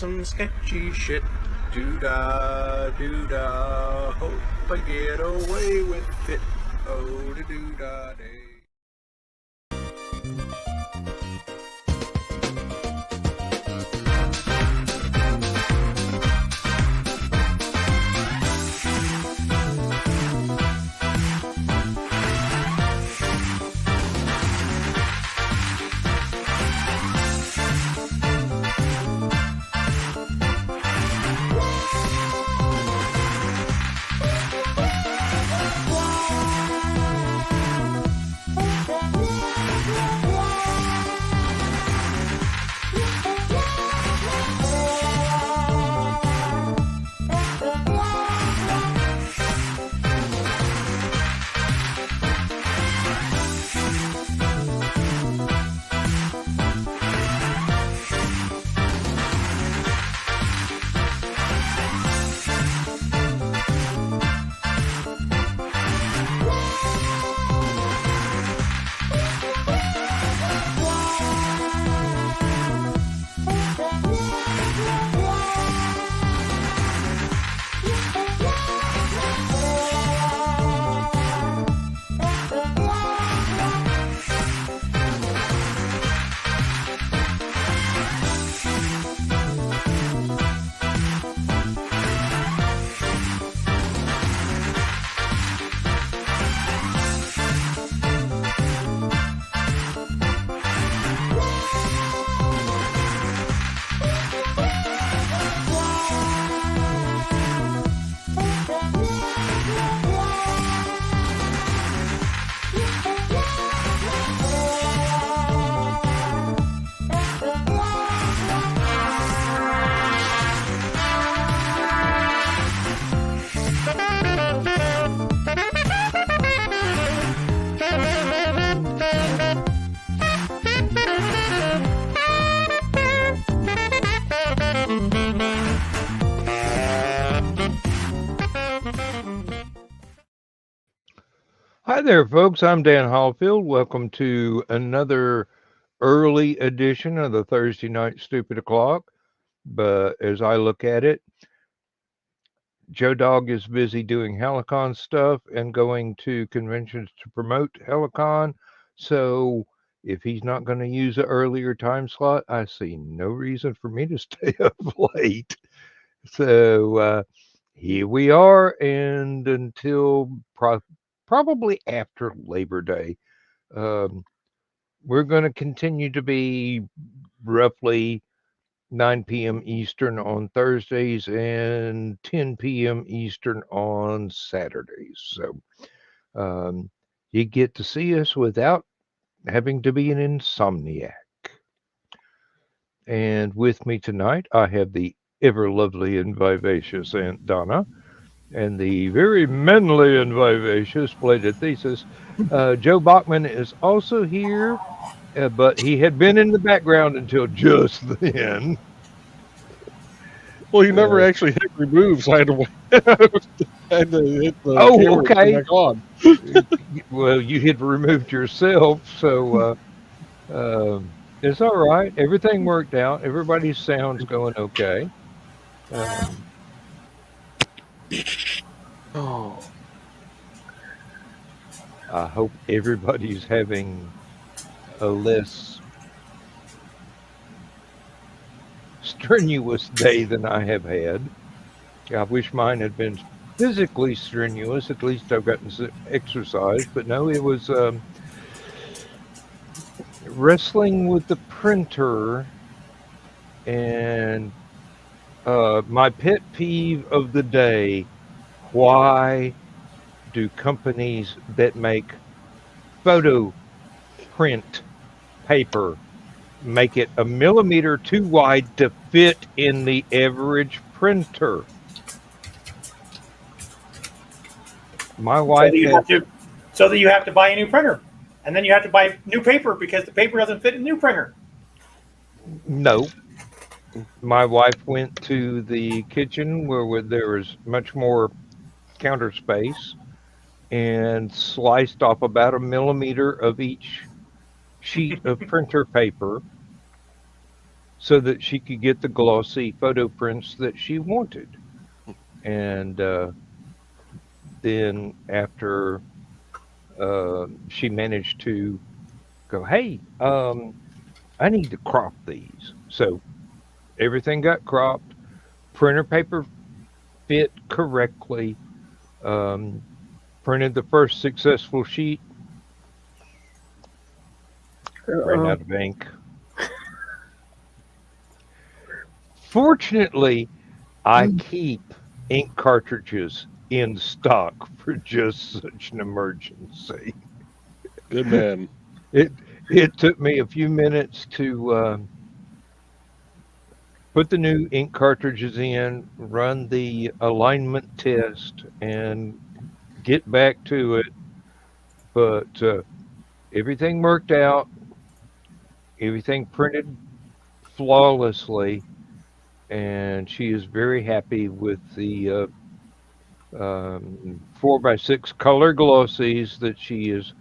some sketchy shit. Doo-dah, doo-dah, hope I get away with it. Oh, doo-dah, day. Hi there, folks. I'm Dan Hollifield. Welcome to another early edition of the Thursday Night Stupid O'Clock. But as I look at it, Joe Dog is busy doing Hallowcon stuff and going to conventions to promote Hallowcon. So if he's not going to use an earlier time slot, I see no reason for me to stay up late. So here we are, and until probably after Labor Day, we're going to continue to be roughly 9 p.m. Eastern on Thursdays and 10 p.m. Eastern on Saturdays. So you get to see us without having to be an insomniac. And with me tonight, I have the ever lovely and vivacious Aunt Donna and the very manly and vivacious Bladed Thesis. Joe Bachman is also here, but he had been in the background until just then. Well, he never actually hit remove, so I had to wait. I had to hit the Oh, camera okay. back on. Well, you had removed yourself, so it's all right. Everything worked out. Everybody's sound's going okay. Oh, I hope everybody's having a less strenuous day than I have had. I wish mine had been physically strenuous. At least I've gotten some exercise, but no, it was wrestling with the printer. And my pet peeve of the day: why do companies that make photo print paper make it a millimeter too wide to fit in the average printer? My wife so that you have to buy a new printer, and then you have to buy new paper because the paper doesn't fit in the new printer. No. My wife went to the kitchen where there was much more counter space and sliced off about a millimeter of each sheet of printer paper, so that she could get the glossy photo prints that she wanted. And then after she managed to go, hey, I need to crop these. So everything got cropped. Printer paper fit correctly. Printed the first successful sheet. Ran out of ink. Fortunately, I keep ink cartridges in stock for just such an emergency. Good man. It took me a few minutes to put the new ink cartridges in, run the alignment test, and get back to it. But everything worked out. Everything printed flawlessly, and she is very happy with the 4x6 color glossies that she is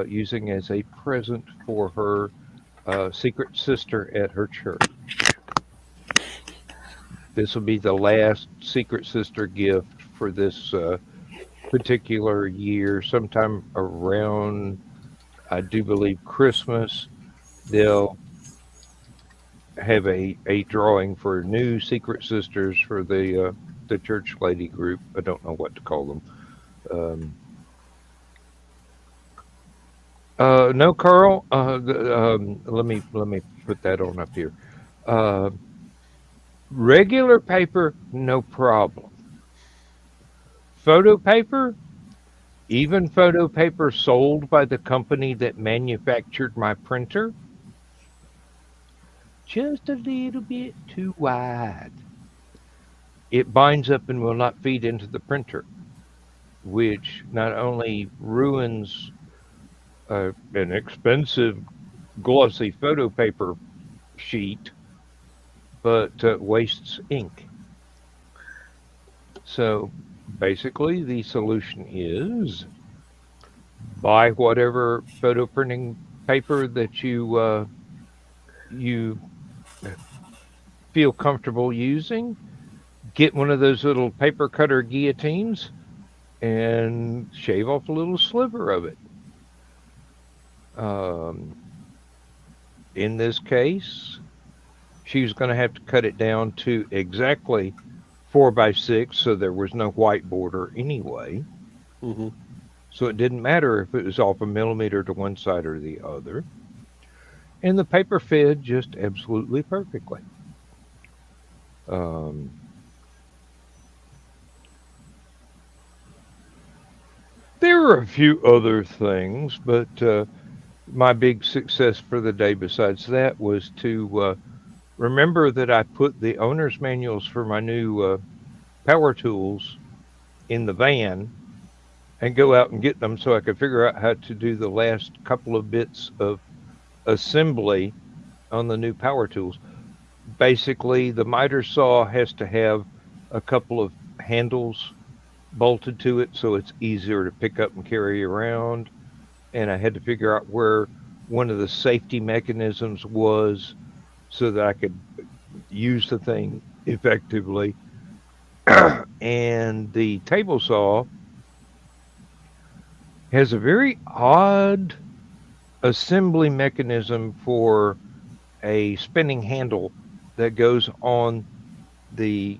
using as a present for her secret sister at her church. This will be the last secret sister gift for this particular year. Sometime around, I do believe, Christmas, they'll have a drawing for new secret sisters for the church lady group. I don't know what to call them. No, Carl. Let me put that on up here. Regular paper, no problem. Photo paper, even photo paper sold by the company that manufactured my printer, just a little bit too wide. It binds up and will not feed into the printer, which not only ruins an expensive glossy photo paper sheet, but wastes ink. So basically, the solution is buy whatever photo printing paper that you feel comfortable using. Get one of those little paper cutter guillotines and shave off a little sliver of it. In this case, she's going to have to cut it down to exactly 4x6, so there was no white border anyway. Mm-hmm. So it didn't matter if it was off a millimeter to one side or the other. And the paper fed just absolutely perfectly. There were a few other things, but my big success for the day besides that was to remember that I put the owner's manuals for my new power tools in the van and go out and get them so I could figure out how to do the last couple of bits of assembly on the new power tools. Basically, the miter saw has to have a couple of handles bolted to it so it's easier to pick up and carry around. And I had to figure out where one of the safety mechanisms was so that I could use the thing effectively. And the table saw has a very odd assembly mechanism for a spinning handle that goes on the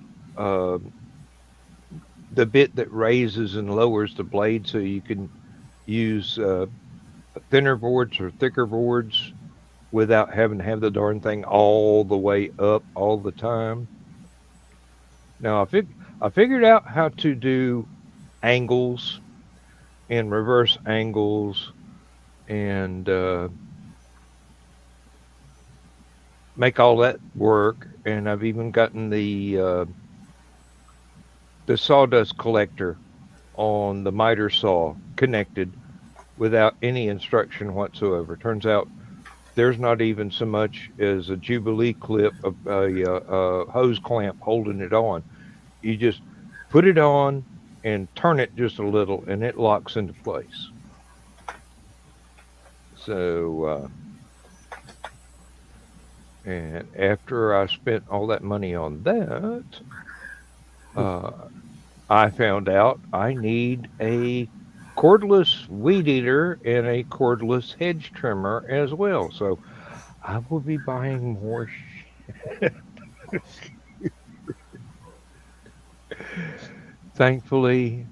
bit that raises and lowers the blade, so you can use thinner boards or thicker boards without having to have the darn thing all the way up all the time. Now I figured out how to do angles and reverse angles and make all that work, and I've even gotten the sawdust collector on the miter saw connected without any instruction whatsoever. Turns out there's not even so much as a Jubilee clip, a hose clamp holding it on. You just put it on and turn it just a little, and it locks into place. So And after I spent all that money on that, I found out I need a cordless weed eater and a cordless hedge trimmer as well. So I will be buying more. Thankfully,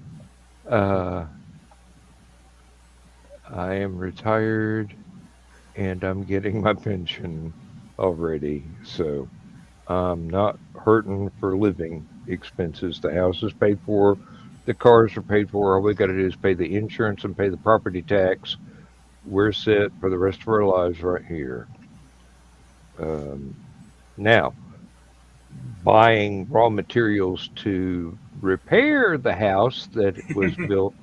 uh, I am retired and I'm getting my pension already. So I'm not hurting for living expenses. The house is paid for, the cars are paid for. All we got to do is pay the insurance and pay the property tax. We're set for the rest of our lives right here. Um, Now, buying raw materials to repair the house that was built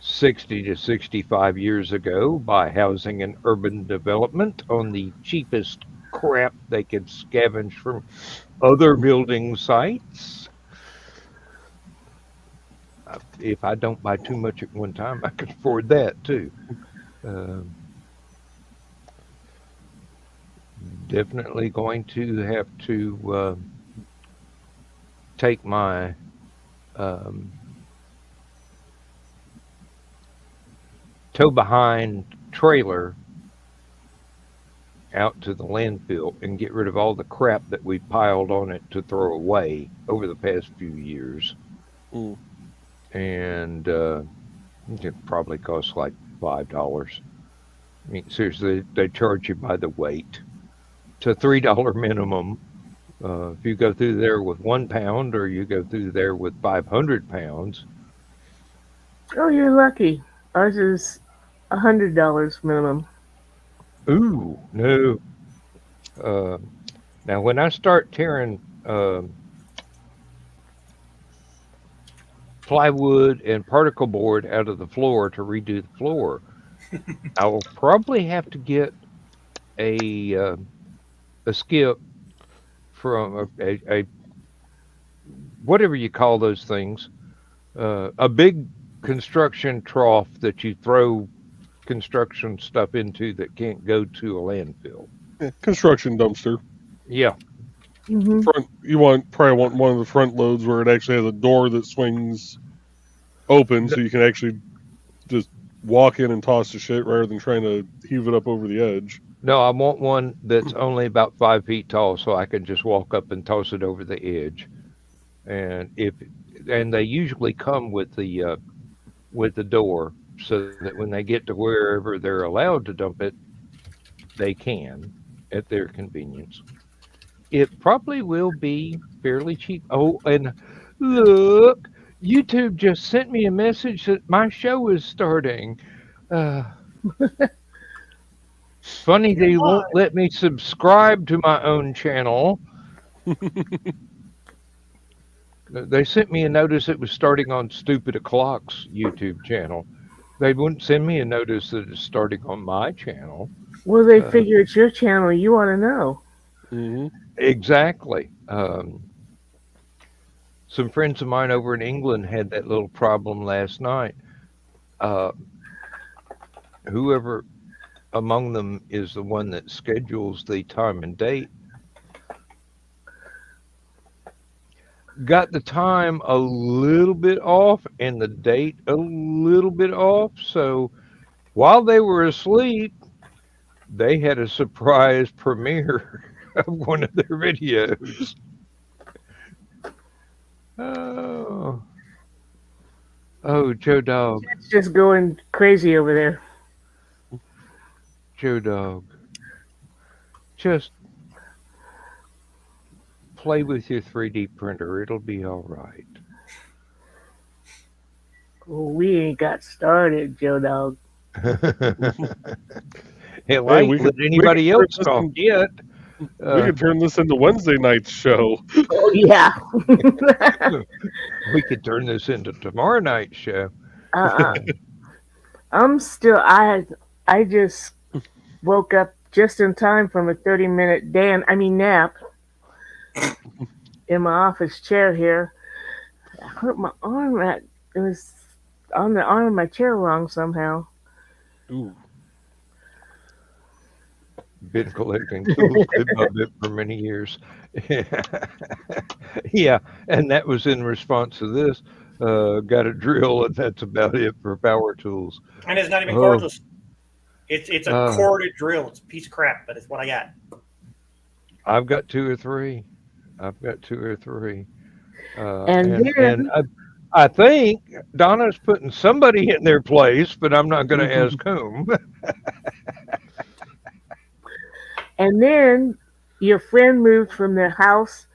60 to 65 years ago by housing and urban development on the cheapest crap they could scavenge from other building sites. If I don't buy too much at one time, I can afford that too. Um, Definitely going to have to take my um, tow behind trailer out to the landfill and get rid of all the crap that we piled on it to throw away over the past few years. Mm. And it probably costs like $5. I mean, seriously, they charge you by the weight. It's a $3 minimum. If you go through there with 1 pound or you go through there with 500 pounds, Oh, you're lucky. Ours is $100 minimum. ooh, no. Uh, Now, when I start tearing plywood and particle board out of the floor to redo the floor, I will probably have to get a uh, a skip from a whatever you call those things, a big construction trough that you throw construction stuff into that can't go to a landfill. Yeah, construction dumpster. Yeah, Hmm. Front. Probably want one of the front loads where it actually has a door that swings open, so you can actually just walk in and toss the shit rather than trying to heave it up over the edge. no, I want one that's only about 5 feet tall, so I can just walk up and toss it over the edge. And if and they usually come with the door, so that when they get to wherever they're allowed to dump it, they can at their convenience. It probably will be fairly cheap. Oh, and look, YouTube just sent me a message that my show is starting. Uh, Funny they won't let me subscribe to my own channel. They sent me a notice it was starting on Stupid O'Clock's YouTube channel. They wouldn't send me a notice that it's starting on my channel. Well, they Uh, figure it's your channel. You want to know. Mm-hmm. exactly. Some friends of mine over in England had that little problem last night. Uh, Whoever among them is the one that schedules the time and date got the time a little bit off and the date a little bit off. So while they were asleep, they had a surprise premiere of one of their videos. Oh, oh, Joe Dog, It's just going crazy over there. Joe Dog, just play with your 3D printer. It'll be all right. Well, we ain't got started, Joe Dog. Hell, I Hey, ain't let anybody else talk yet. We could turn this into Wednesday night's show. Oh, yeah. We could turn this into tomorrow night's show. uh-uh. I'm still, I just woke up just in time from a 30-minute nap in my office chair here. I hurt my arm it was on the arm of my chair wrong somehow. Ooh. Been collecting tools above it for many years. Yeah, and that was in response to this. Got a drill, and that's about it for power tools. And it's not even Oh, cordless. It's a uh, corded drill. It's a piece of crap, but it's what I got. I've got two or three. I've got two or three. And And then I think Donna's putting somebody in their place, but I'm not going to ask whom. and then your friend moved from their house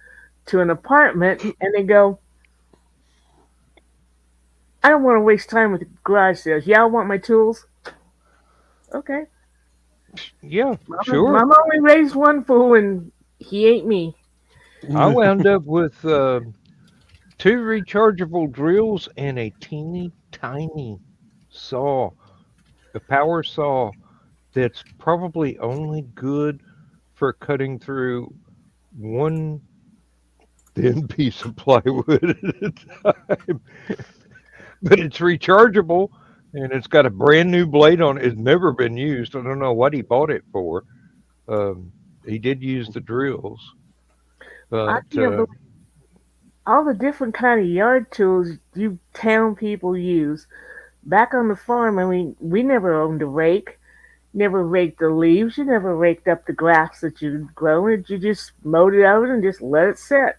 to an apartment, and they go, I don't want to waste time with garage sales. Y'all want my tools? Okay. Yeah, Mama, sure. Mama only raised one fool, and he ain't me. I wound up with two rechargeable drills and a teeny tiny saw, a power saw that's probably only good for cutting through one thin piece of plywood at a time. But it's rechargeable and it's got a brand new blade on it. It's never been used. I don't know what he bought it for. He did use the drills, I but can't believe all the different kind of yard tools you town people use. Back on the farm, I mean, we never owned a rake, never raked the leaves, you never raked up the grass that you'd grown. You just mowed it out and just let it sit.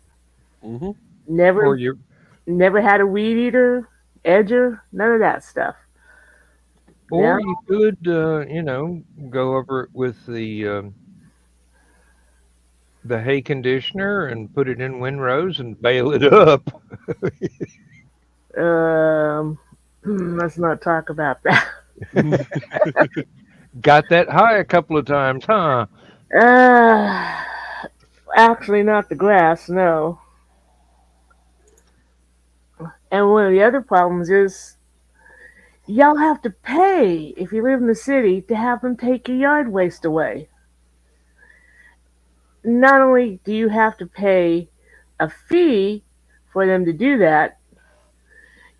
Hmm. or Never, you never had a weed eater, edger, none of that stuff. Now, or you could go over it with the hay conditioner and put it in windrows and bale it up. um, let's not talk about that. Got that high a couple of times, huh? Uh, actually, not the grass, no. And one of the other problems is y'all have to pay if you live in the city to have them take your yard waste away. Not only do you have to pay a fee for them to do that,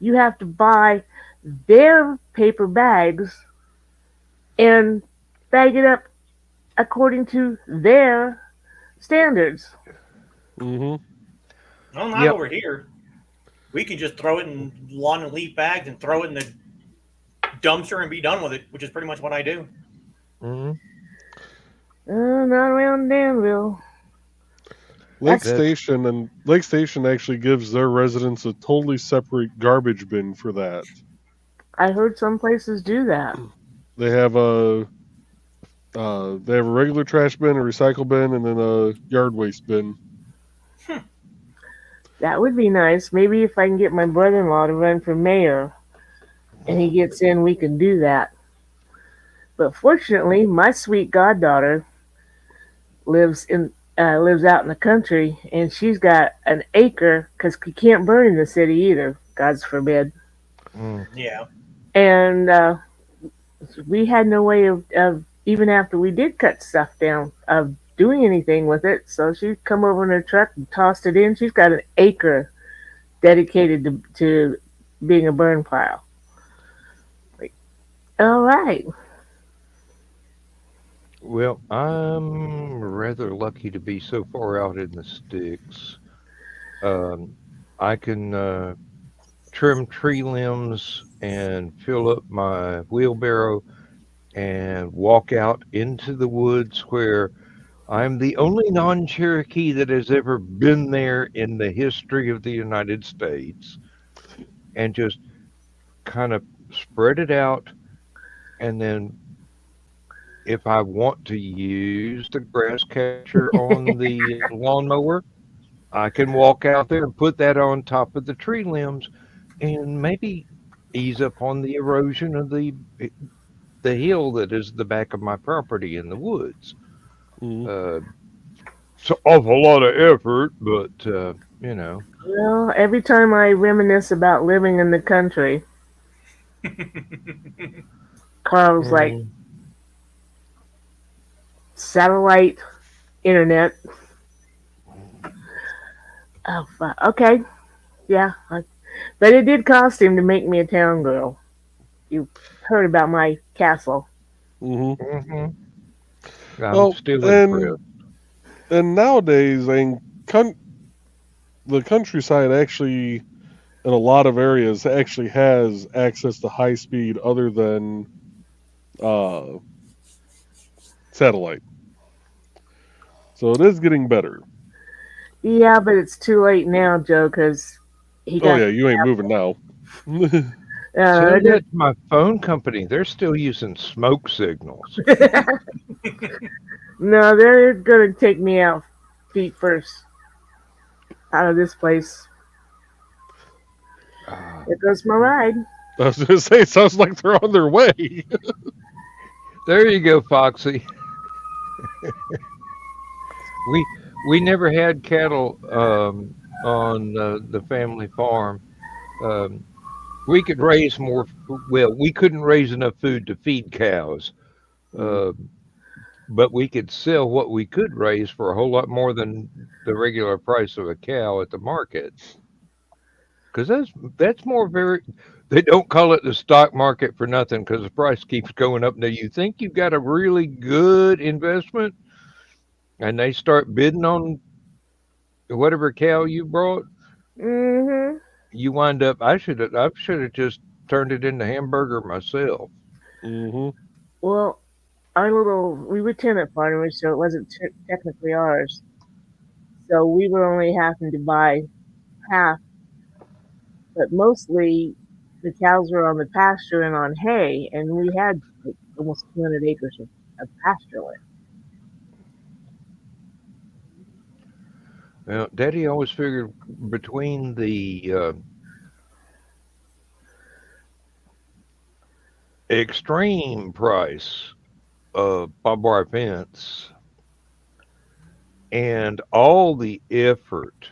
you have to buy their paper bags and bag it up according to their standards. Hmm. Well, not Yep. over here. We can just throw it in lawn and leaf bags and throw it in the dumpster and be done with it, which is pretty much what I do. Hmm. Not around Danville. Lake That's That's Station actually gives their residents a totally separate garbage bin for that. I heard some places do that. They have a regular trash bin, a recycle bin, and then a yard waste bin. That would be nice. Maybe if I can get my brother-in-law to run for mayor and he gets in, we can do that. But fortunately, my sweet goddaughter lives out in the country, and she's got an acre because you can't burn in the city either. God's forbid. Yeah. And we had no way of even after we did cut stuff down of doing anything with it. So she'd come over in her truck and tossed it in. She's got an acre dedicated to being a burn pile. Like, all right. Well, I'm rather lucky to be so far out in the sticks. Um, I can trim tree limbs and fill up my wheelbarrow and walk out into the woods where I'm the only non Cherokee that has ever been there in the history of the United States and just kind of spread it out. And then if I want to use the grass catcher on the lawnmower, I can walk out there and put that on top of the tree limbs and maybe ease up on the erosion of the hill that is the back of my property in the woods. Mm. Uh, it's an awful lot of effort, but Well, every time I reminisce about living in the country, Carl's like, mm, satellite internet. Oh, fuck. Okay. Yeah. But it did cost him to make me a town girl. You heard about my castle. Hmm. mhm. I'm Well, still impressed. and nowadays, I mean, the countryside actually, in a lot of areas, actually has access to high speed other than satellite. So it is getting better. Yeah, but it's too late now, Joe, because he Oh got. yeah, you ain't moving now. Tell They're that to my phone company. They're still using smoke signals. no, they're gonna take me out feet first out of this place. Ah, There goes my ride. I was gonna say, it sounds like they're on their way. there you go, Foxy. We never had cattle on the family farm. Um, we could raise more. Well, we couldn't raise enough food to feed cows, uh, but we could sell what we could raise for a whole lot more than the regular price of a cow at the market. Because that's more very. They don't call it the stock market for nothing because the price keeps going up. Now you think you've got a really good investment, and they start bidding on whatever cow you brought, Hmm. you wind up. I should have just turned it into hamburger myself. Mm-hmm. Well, we were tenant farmers, so it wasn't technically ours. So we were only having to buy half, but mostly the cows were on the pasture and on hay, and we had like, almost 200 acres of pasture land. Now, Daddy always figured between the extreme price of barbed wire fence and all the effort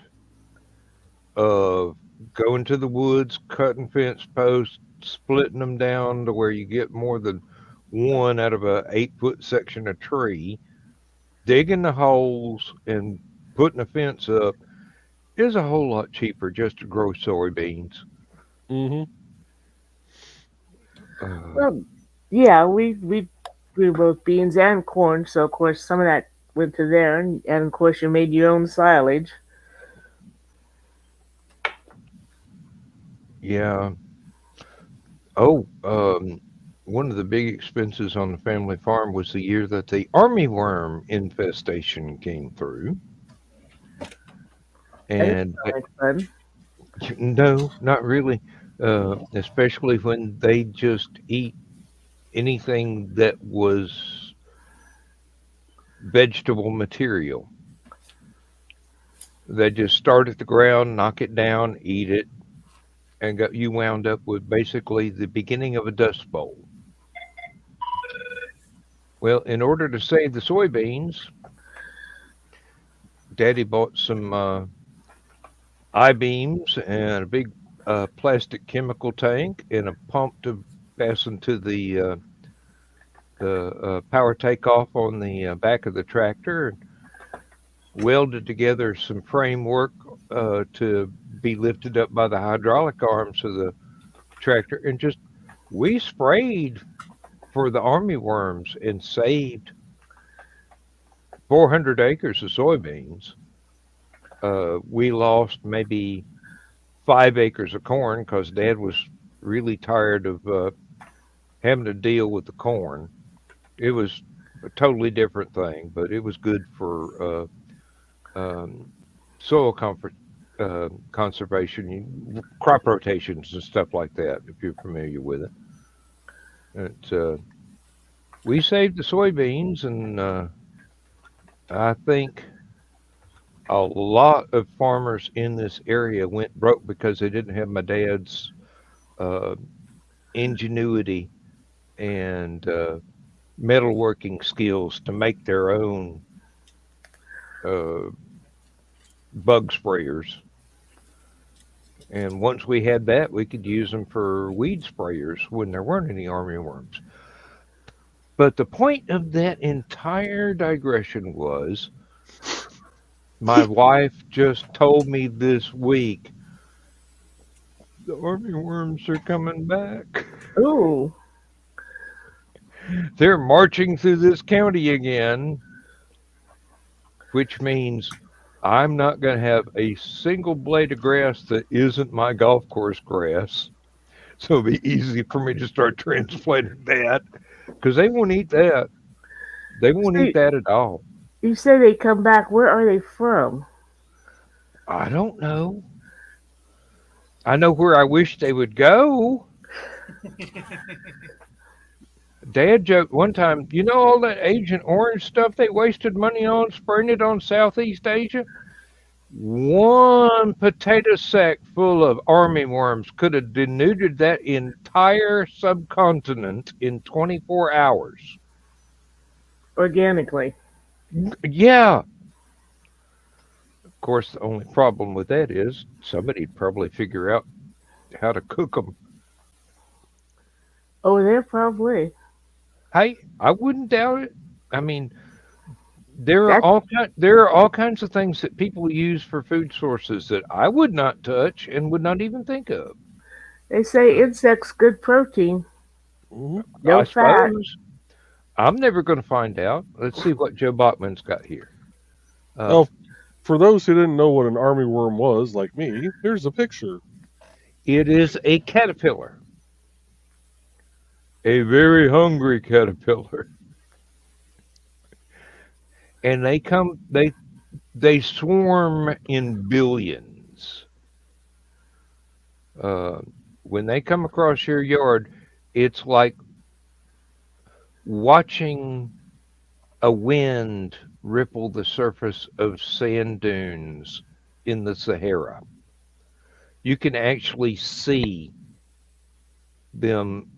of going to the woods, cutting fence posts, splitting them down to where you get more than one out of a 8 foot section of tree, digging the holes and putting a fence up is a whole lot cheaper just to grow soybeans. Mm-hmm. Uh, Well, yeah, we grew both beans and corn, so of course some of that went to there, and of course you made your own silage. yeah. Oh, one of the big expenses on the family farm was the year that the armyworm infestation came through. That didn't And sound like fun. no, not really. Especially when they just eat anything that was vegetable material. They just start at the ground, knock it down, eat it, and you wound up with basically the beginning of a dust bowl. Well, in order to save the soybeans, Daddy bought some I-beams and a big plastic chemical tank and a pump to fasten to the power takeoff on the back of the tractor, and welded together some framework to be lifted up by the hydraulic arms of the tractor, and just we sprayed for the army worms and saved 400 acres of soybeans. We lost maybe 5 acres of corn because Dad was really tired of having to deal with the corn. It was a totally different thing, but it was good for soil comfort, conservation, crop rotations, and stuff like that. If you're familiar with it, we saved the soybeans, and I think a lot of farmers in this area went broke because they didn't have my dad's uh, ingenuity and metalworking skills to make their own uh, bug sprayers. And once we had that, we could use them for weed sprayers when there weren't any armyworms. But the point of that entire digression was my wife just told me this week the armyworms are coming back. Ooh, They're marching through this county again, which means I'm not going to have a single blade of grass that isn't my golf course grass. So it'll be easy for me to start transplanting that because they won't eat that. They won't eat See, that at all. you say they come back. Where are they from? I don't know. I know where I wish they would go. Dad joked one time, you know all that Agent Orange stuff they wasted money on, spraying it on Southeast Asia? One potato sack full of army worms could have denuded that entire subcontinent in 24 hours. Organically. Yeah. Of course, the only problem with that is somebody'd probably figure out how to cook them. Oh, they're probably. Hey, I wouldn't doubt it. I mean, there are That's, all kinds of things that people use for food sources that I would not touch and would not even think of. they say insects good protein, Mhm. no I fat. suppose. I'm never going to find out. Let's see what Joe Bachman's got here. Oh, for those who didn't know what an army worm was, like me, here's a picture. It is a caterpillar, a very hungry caterpillar, and they swarm in billions. When they come across your yard, it's like watching a wind ripple the surface of sand dunes in the Sahara. You can actually see them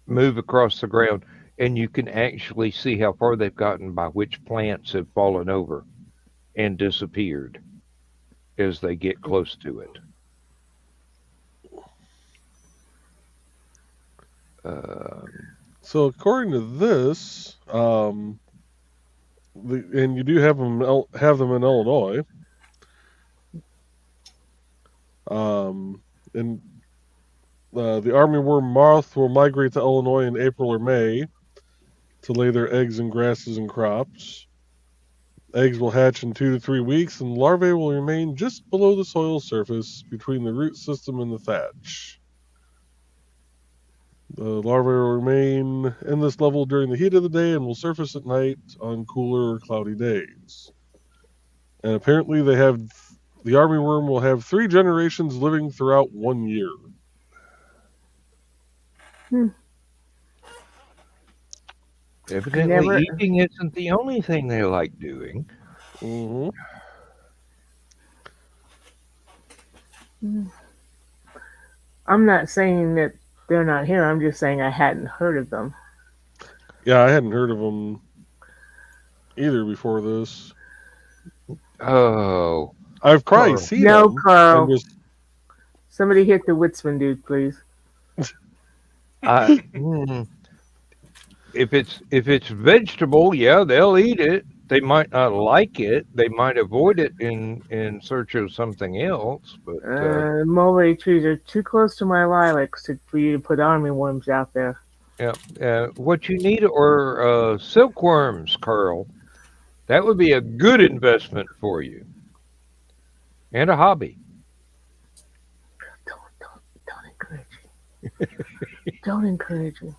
move across the ground, and you can actually see how far they've gotten by which plants have fallen over and disappeared as they get close to it. So according to this, and you do have them in Illinois, and the armyworm moth will migrate to Illinois in April or May to lay their eggs in grasses and crops. Eggs will hatch in 2 to 3 weeks, and larvae will remain just below the soil surface between the root system and the thatch. The larvae will remain in this level during the heat of the day and will surface at night on cooler or cloudy days. And apparently the armyworm will have 3 generations living throughout 1 year. Evidently, eating isn't the only thing they like doing. Mm-hmm. I'm not saying that they're not here. I'm just saying I hadn't heard of them. Yeah, I hadn't heard of them either before this. Oh, I've probably Carl. seen No, them. Carl. Somebody hit the Witzman dude, please. If it's vegetable, yeah, they'll eat it. They might not like it. They might avoid it in search of something else. But mulberry trees are too close to my lilacs for you to put army worms out there. yeah, what you need are silkworms, Carl. That would be a good investment for you, and a hobby. Don't encourage me. Don't encourage me.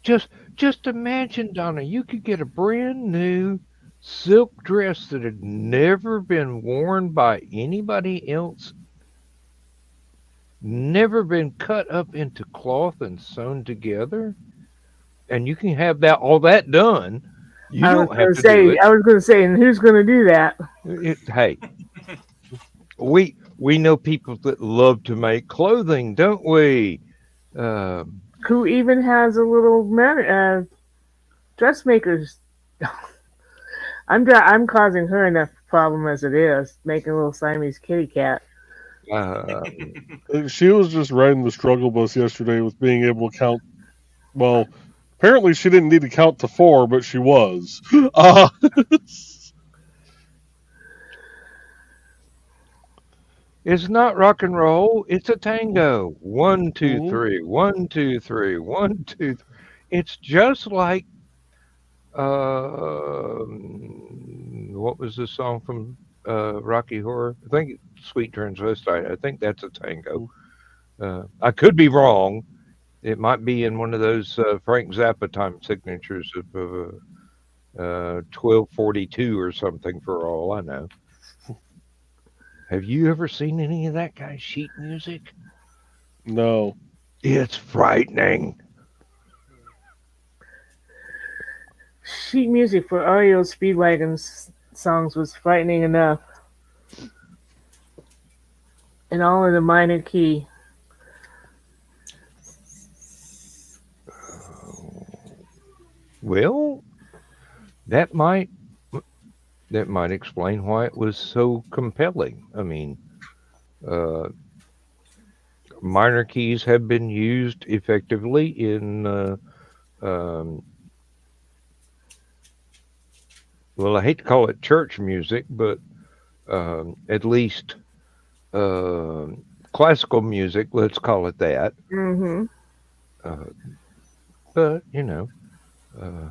Just imagine, Donna, you could get a brand new silk dress that had never been worn by anybody else, never been cut up into cloth and sewn together, and you can have all that done. You don't have to do it. I was going to say, and who's going to do that? Hey, we know people that love to make clothing, don't we? Who even has a little dressmakers? I'm causing her enough problem as it is, making a little Siamese kitty cat. She was just riding the struggle bus yesterday with being able to count. Well, apparently she didn't need to count to 4, but she was. It's not rock and roll. It's a tango. One, two, Mhm. three. 1, 2, 3. 1, 2, 3. It's just like what was the song from Rocky Horror? I think Sweet Transvestite. I think that's a tango. I could be wrong. It might be in one of those Frank Zappa time signatures of 1242 or something, for all I know. Have you ever seen any of that guy's sheet music? No. It's frightening. Sheet music for REO Speedwagon's songs was frightening enough, and all in a minor key. Well, that might that might explain why it was so compelling. I mean, uh, minor keys have been used effectively in um, well, I hate to call it church music, but at least uh, classical music, let's call it that. Mm-hmm. Uh, but you know, uh,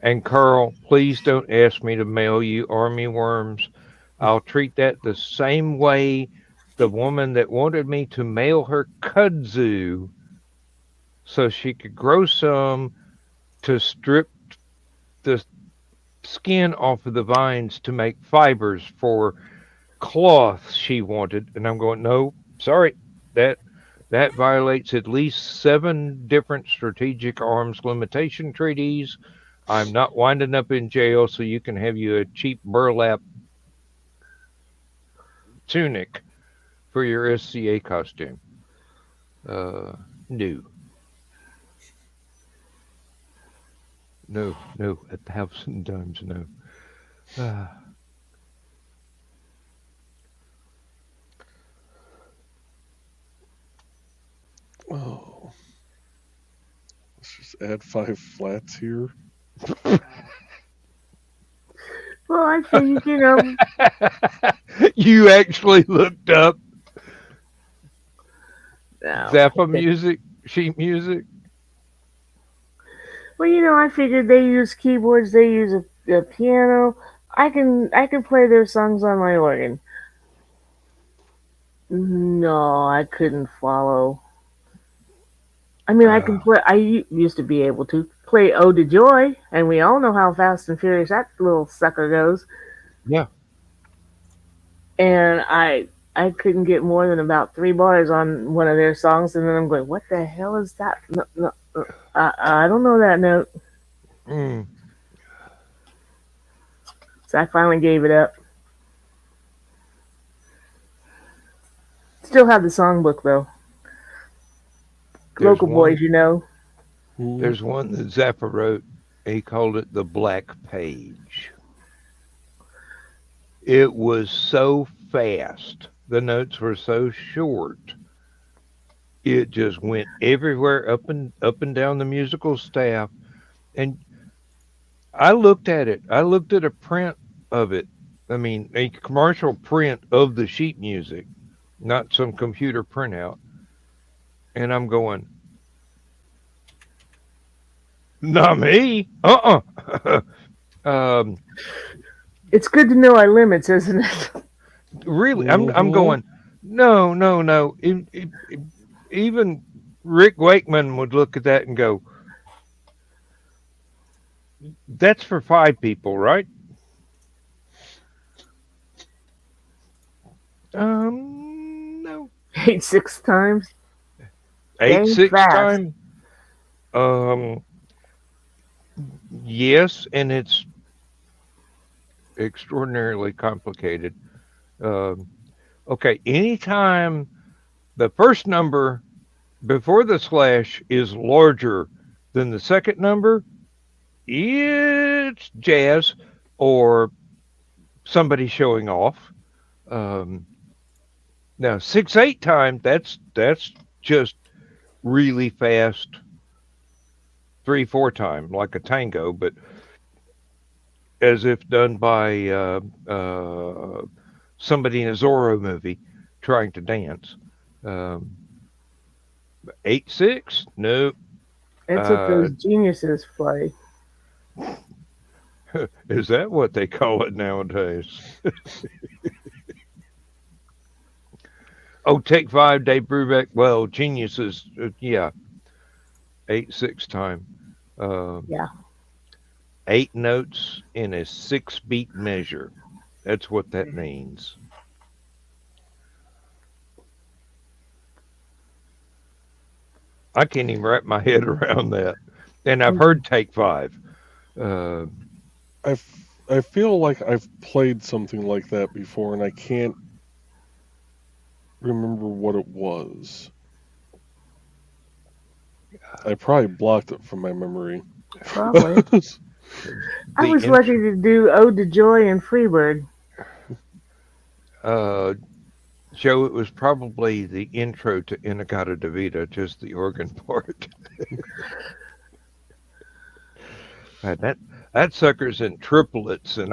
and Carl, please don't ask me to mail you army worms. I'll treat that the same way the woman that wanted me to mail her kudzu so she could grow some to strip the skin off of the vines to make fibers for cloth she wanted. And I'm going, no, sorry, that that violates at least 7 different strategic arms limitation treaties. I'm not winding up in jail so you can have you a cheap burlap tunic for your SCA costume. No, no, no, 1,000 times no. Uh, Oh. Let's just add 5 flats here. Well, I figured, you know, you actually looked up no. Zappa music, sheet music. Well, you know, I figured they use keyboards, they use a piano. I can play their songs on my organ. No, I couldn't follow. I mean, I can Uh, play. Used to be able to play "Ode to Joy," and we all know how fast and furious that little sucker goes. yeah. And I couldn't get more than about 3 bars on one of their songs, and then I'm going, "What the hell is that? No, no, I don't know that note." Mm, So I finally gave it up. Still have the songbook though. there's Local one. boys, you know. There's one that Zappa wrote. He called it the Black Page. It was so fast. The notes were so short. It just went everywhere, up and down the musical staff. And I looked at it. I looked at a print of it. I mean, a commercial print of the sheet music, not some computer printout. And I'm going, not me. um, It's good to know our limits, isn't it? really, I'm going, no, no, no. Even Rick Wakeman would look at that and go, that's for 5 people, right? No. 8 6 times. Eight Dang six fast. time. Um, yes, and it's extraordinarily complicated. Um, okay, anytime the first number before the slash is larger than the second number, it's jazz or somebody showing off. Um, Now 6/8 time, that's just really fast 3/4 time, like a tango, but as if done by somebody in a Zorro movie trying to dance. 8-6? Nope. That's what those geniuses play. Is that what they call it nowadays? Oh, Take 5, Dave Brubeck. Well, geniuses, yeah. 8-6 time. Yeah. 8 notes in a 6-beat measure. That's what that means. I can't even wrap my head around that. And I've heard Take 5. I feel like I've played something like that before, and I can't remember what it was. I probably blocked it from my memory. Probably. I was lucky to do Ode to Joy and Freebird. Joe, it was probably the intro to Inagata Davida, just the organ part. That sucker's in triplets, and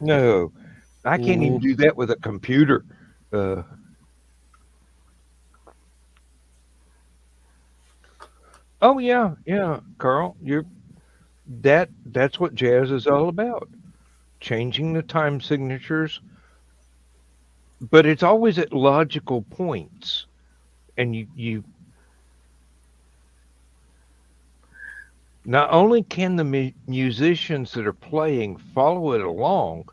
no, I can't even do that with a computer. Oh yeah, Carl, that's what jazz is all about. Changing the time signatures, but it's always at logical points, and you not only can the musicians that are playing follow it along,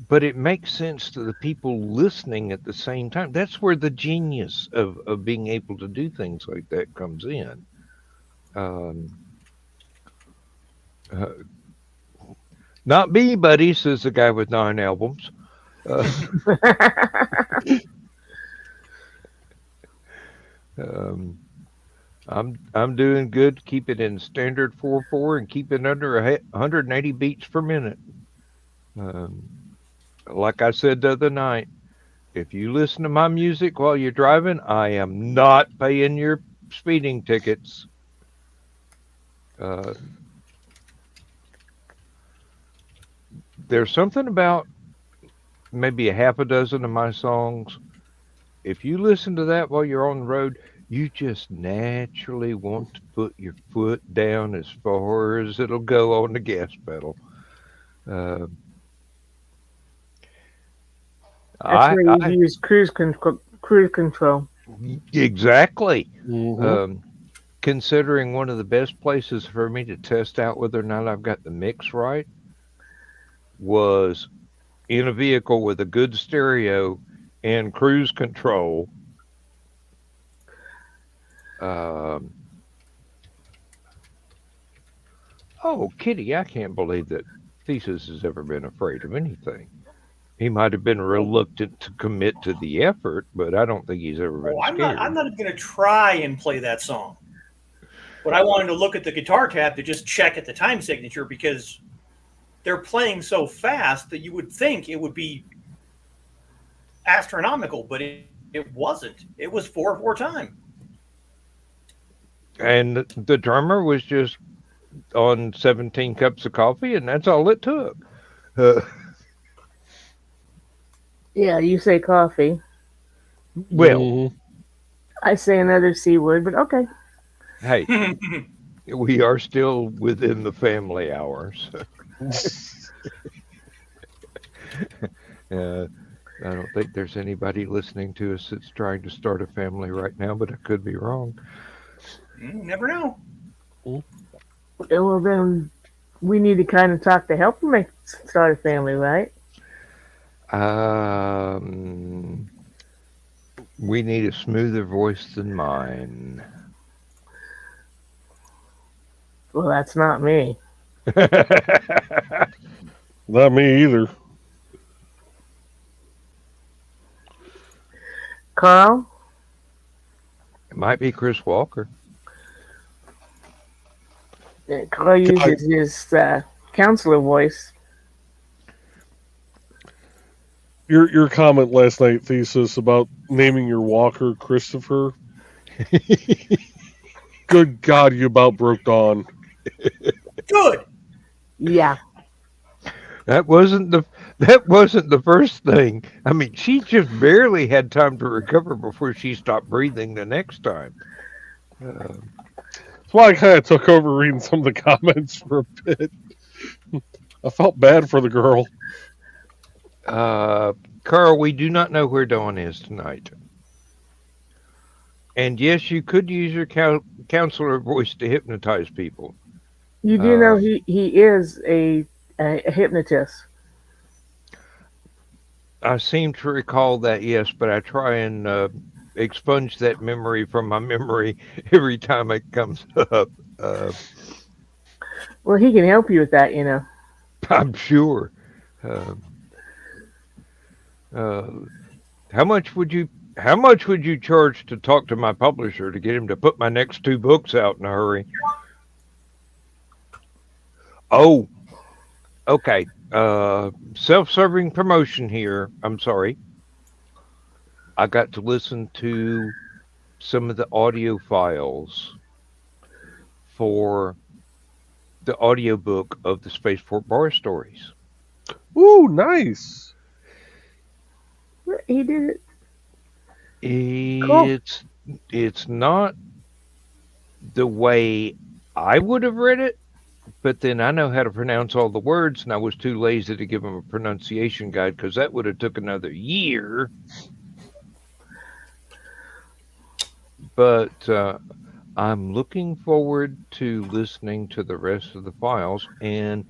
but it makes sense to the people listening at the same time. That's where the genius of being able to do things like that comes in. Not me, buddy, says the guy with 9 albums. I'm doing good. Keep it in standard 4/4 and keep it under 180 beats per minute. Like I said the other night, if you listen to my music while you're driving, I am not paying your speeding tickets. There's something about maybe a half a dozen of my songs. If you listen to that while you're on the road, you just naturally want to put your foot down as far as it'll go on the gas pedal. That's where you use cruise control. Exactly. Mm-hmm. Considering one of the best places for me to test out whether or not I've got the mix right was in a vehicle with a good stereo and cruise control. Oh, Kitty, I can't believe that Thesis has ever been afraid of anything. He might have been reluctant to commit to the effort, but I don't think he's ever been scared. I'm not going to try and play that song. But I wanted to look at the guitar tab to just check at the time signature because they're playing so fast that you would think it would be astronomical, but it wasn't. It was 4/4 time. And the drummer was just on 17 cups of coffee, and that's all it took. Yeah, you say coffee. Well, I say another C word, but okay. Hey, we are still within the family hours. I don't think there's anybody listening to us that's trying to start a family right now, but I could be wrong. Never know. Well, then we need to kind of talk to help them start a family, right? We need a smoother voice than mine. Well, that's not me. Not me either. Carl? It might be Chris Walker. Carl uses his counselor voice. Your comment last night, Thesis, about naming your walker Christopher. Good God, you about broke Dawn. Good. Yeah. That wasn't the first thing. I mean, she just barely had time to recover before she stopped breathing the next time. That's why I kind of took over reading some of the comments for a bit. I felt bad for the girl. Carl, we do not know where Dawn is tonight. And yes, you could use your counselor voice to hypnotize people. You do know he is a hypnotist. I seem to recall that, yes, but I try and expunge that memory from my memory every time it comes up. Well, he can help you with that, you know. I'm sure. How much would you charge to talk to my publisher to get him to put my next 2 books out in a hurry? Oh, okay. Self-serving promotion here. I'm sorry. I got to listen to some of the audio files for the audiobook of the Spaceport Bar Stories. Ooh, nice. He did it. It's not the way I would have read it, but then I know how to pronounce all the words, and I was too lazy to give him a pronunciation guide because that would have took another year. But I'm looking forward to listening to the rest of the files, and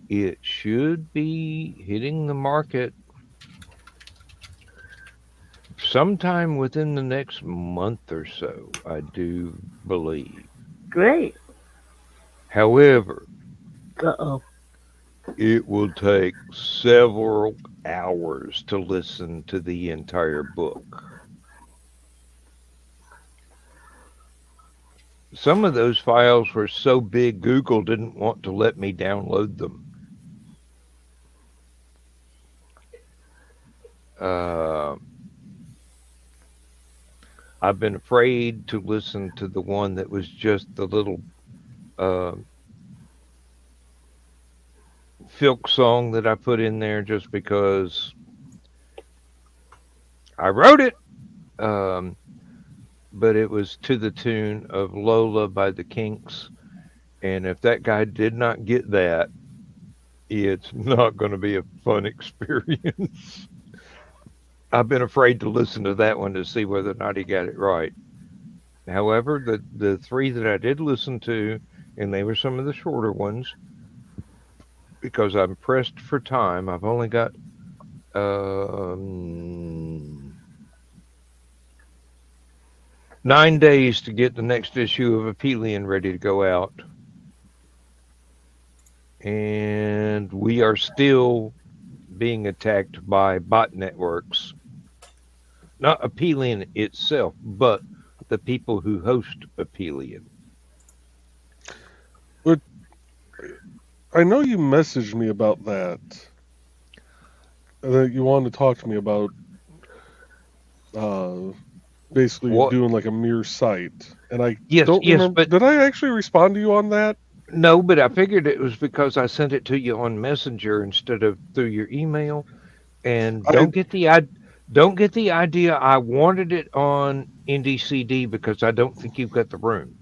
it should be hitting the market sometime within the next month or so, I do believe. Great. However, Uh-oh. it will take several hours to listen to the entire book. Some of those files were so big, Google didn't want to let me download them. I've been afraid to listen to the one that was just the little filk song that I put in there just because I wrote it. But it was to the tune of Lola by the Kinks. And if that guy did not get that, it's not going to be a fun experience. I've been afraid to listen to that one to see whether or not he got it right. However, the 3 that I did listen to, and they were some of the shorter ones, because I'm pressed for time. I've only got 9 days to get the next issue of Aphelion ready to go out. And we are still being attacked by bot networks. Not Aphelion itself, but the people who host Aphelion. But I know you messaged me about that. That you wanted to talk to me about basically doing like a mirror site. And I don't remember. But did I actually respond to you on that? No, but I figured it was because I sent it to you on Messenger instead of through your email. And don't get the idea I wanted it on NDCD because I don't think you've got the room.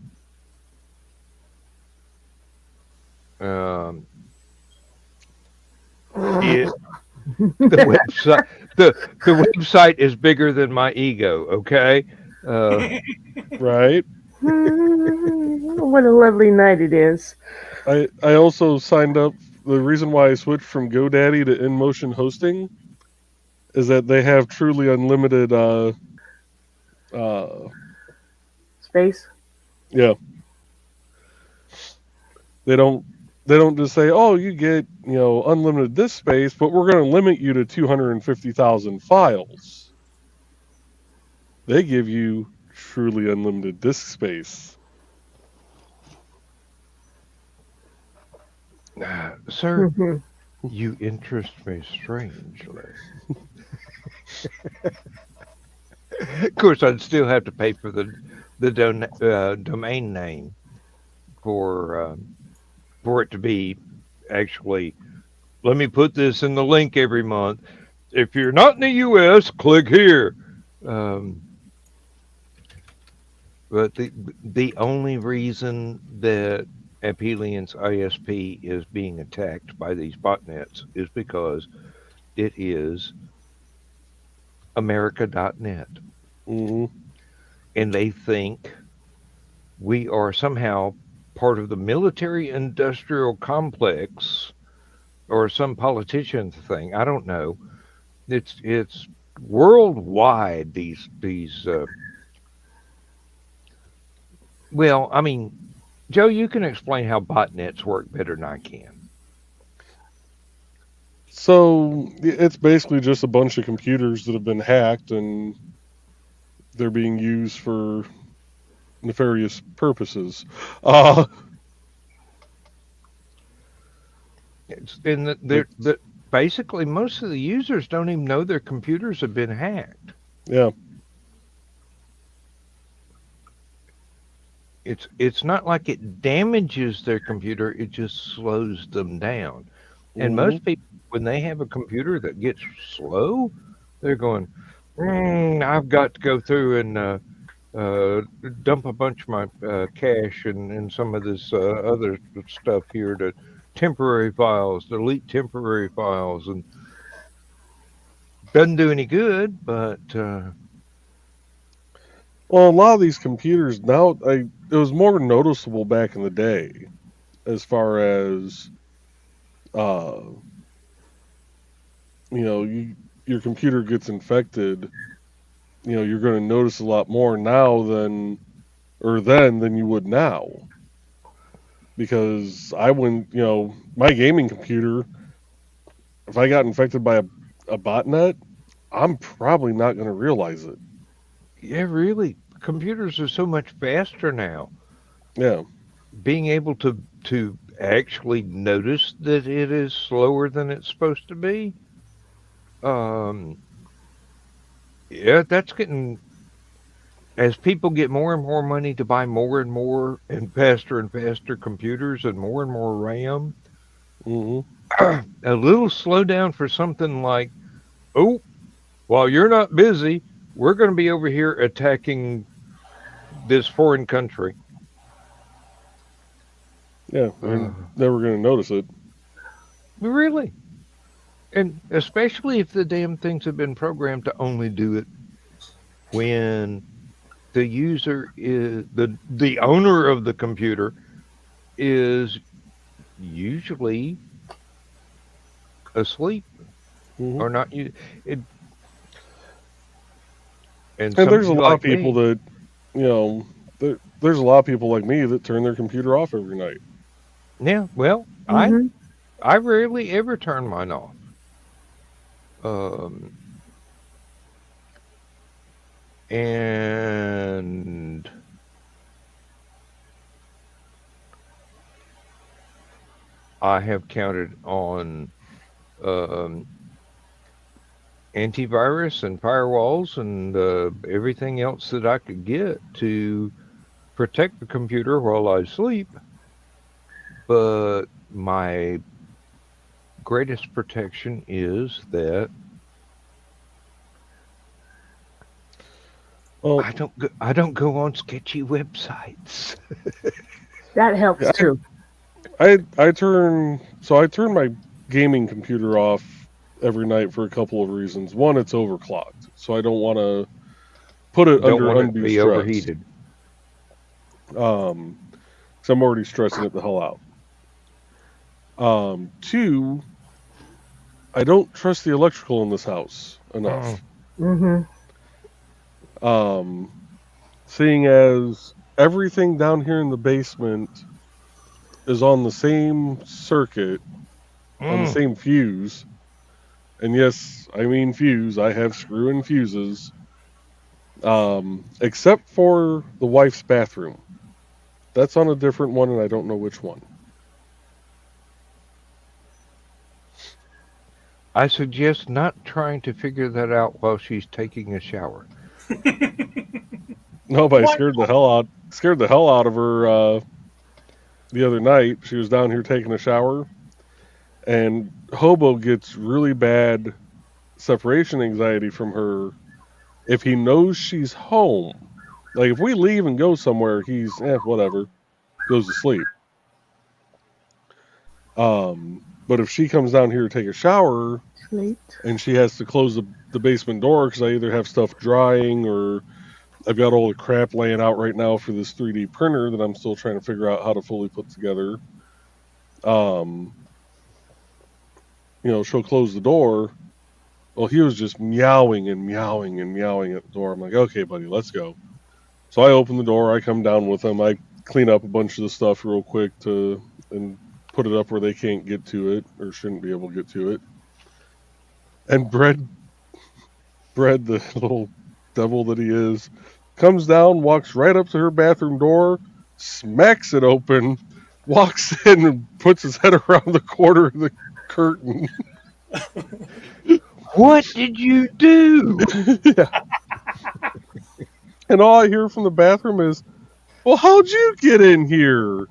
The website is bigger than my ego. Okay, right. What a lovely night it is. I also signed up. The reason why I switched from GoDaddy to InMotion Hosting is that they have truly unlimited space. Yeah. They don't just say, "Oh, you get, unlimited disk space, but we're going to limit you to 250,000 files." They give you truly unlimited disk space. Sir, you interest me strangely. Of course, I'd still have to pay for the domain name for it to be actually let me put this in the link every month. If you're not in the U.S., click here. Um, but the only reason that Aphelion's ISP is being attacked by these botnets is because it is America.net. Mm-hmm. And they think we are somehow part of the military industrial complex or some politician's thing. I don't know. It's worldwide. Well, I mean, Joe, you can explain how botnets work better than I can. So it's basically just a bunch of computers that have been hacked and they're being used for nefarious purposes. And basically most of the users don't even know their computers have been hacked. Yeah. It's not like it damages their computer, it just slows them down. And Mhm. most people, when they have a computer that gets slow, they're going, I've got to go through and dump a bunch of my cache and some of this other stuff here to temporary files, delete temporary files, and doesn't do any good, but Well, a lot of these computers now, it was more noticeable back in the day, as far as, uh, your computer gets infected. You're going to notice a lot more now than you would now, because I wouldn't, my gaming computer, if I got infected by a botnet, I'm probably not going to realize it. yeah, really, computers are so much faster now. Yeah. Being able to actually notice that it is slower than it's supposed to be, yeah, that's getting, as people get more and more money to buy more and faster computers and more RAM, Hmm. a little slowdown for something like, oh, while you're not busy, we're going to be over here attacking this foreign country. Yeah, you're never going to notice it. Really? And especially if the damn things have been programmed to only do it when the user is the owner of the computer is usually asleep Hmm. or not. And And there's a somebody lot of like people me, that, there's a lot of people like me that turn their computer off every night. yeah. Well, Mm-hmm. I rarely ever turn mine off. Um, and I have counted on um, antivirus and firewalls and everything else that I could get to protect the computer while I sleep. But my greatest protection is that Well, I don't go on sketchy websites. That helps yeah, too. I turn my gaming computer off every night for a couple of reasons. One, it's overclocked, so I don't want to put it Don't under want it to undue be stress. overheated. So I'm already stressing it the hell out. Two, I don't trust the electrical in this house enough. Mm-hmm. Seeing as everything down here in the basement is on the same circuit, on the same fuse, and yes, I mean fuse, I have screw-in fuses, except for the wife's bathroom. That's on a different one, and I don't know which one. I suggest not trying to figure that out while she's taking a shower. No, but I Why scared the hell out of her the other night. She was down here taking a shower, And Hobo gets really bad separation anxiety from her if he knows she's home. Like, if we leave and go somewhere, he's, whatever, goes to sleep. But if she comes down here to take a shower, and she has to close the basement door because I either have stuff drying or I've got all the crap laying out right now for this 3D printer that I'm still trying to figure out how to fully put together. She'll close the door. Well, he was just meowing and meowing and meowing at the door. I'm like, okay, buddy, let's go. So I open the door. I come down with him. I clean up a bunch of the stuff real quick and put it up where they can't get to it or shouldn't be able to get to it. And Bread, the little devil that he is, comes down, walks right up to her bathroom door, smacks it open, walks in and puts his head around the corner of the curtain. What did you do? Yeah. And all I hear from the bathroom is, well, how'd you get in here?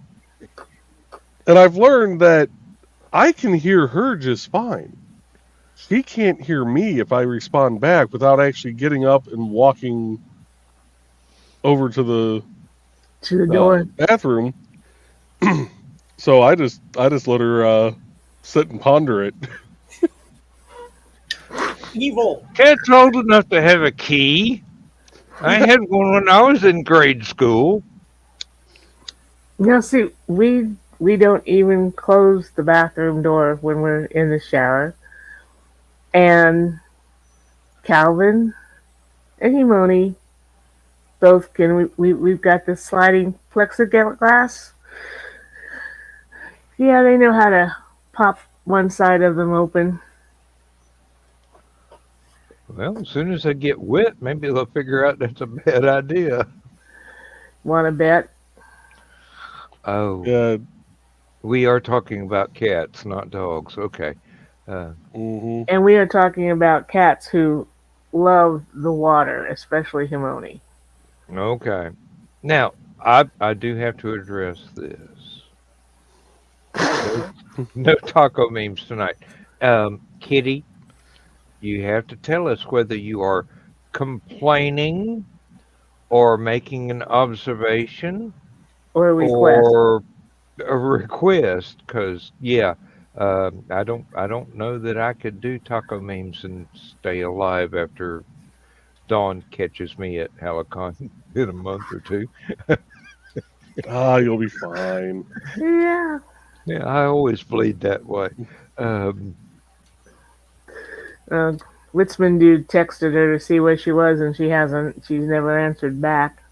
And I've learned that I can hear her just fine. He can't hear me if I respond back without actually getting up and walking over to the door bathroom. So I just let her sit and ponder it. Evil. Cat's old enough to have a key. I had one when I was in grade school. Now, see, we don't even close the bathroom door when we're in the shower. And Calvin and Himoni both can. We've got this sliding plexiglass. Yeah, they know how to pop one side of them open. Well, as soon as they get wet, maybe they'll figure out that's a bad idea. Want to bet? Oh, Yeah. We are talking about cats, not dogs. Okay. And we are talking about cats who love the water, especially Himoni. Okay. Now, I do have to address this. No taco memes tonight. Kitty, you have to tell us whether you are complaining or making an observation Or a request. or a request, because I don't know that I could do taco memes and stay alive after Dawn catches me at Hallowcon in a month or two. You'll be fine. Yeah. Yeah, I always bleed that way. Witzman dude texted her to see where she was, and she's never answered back.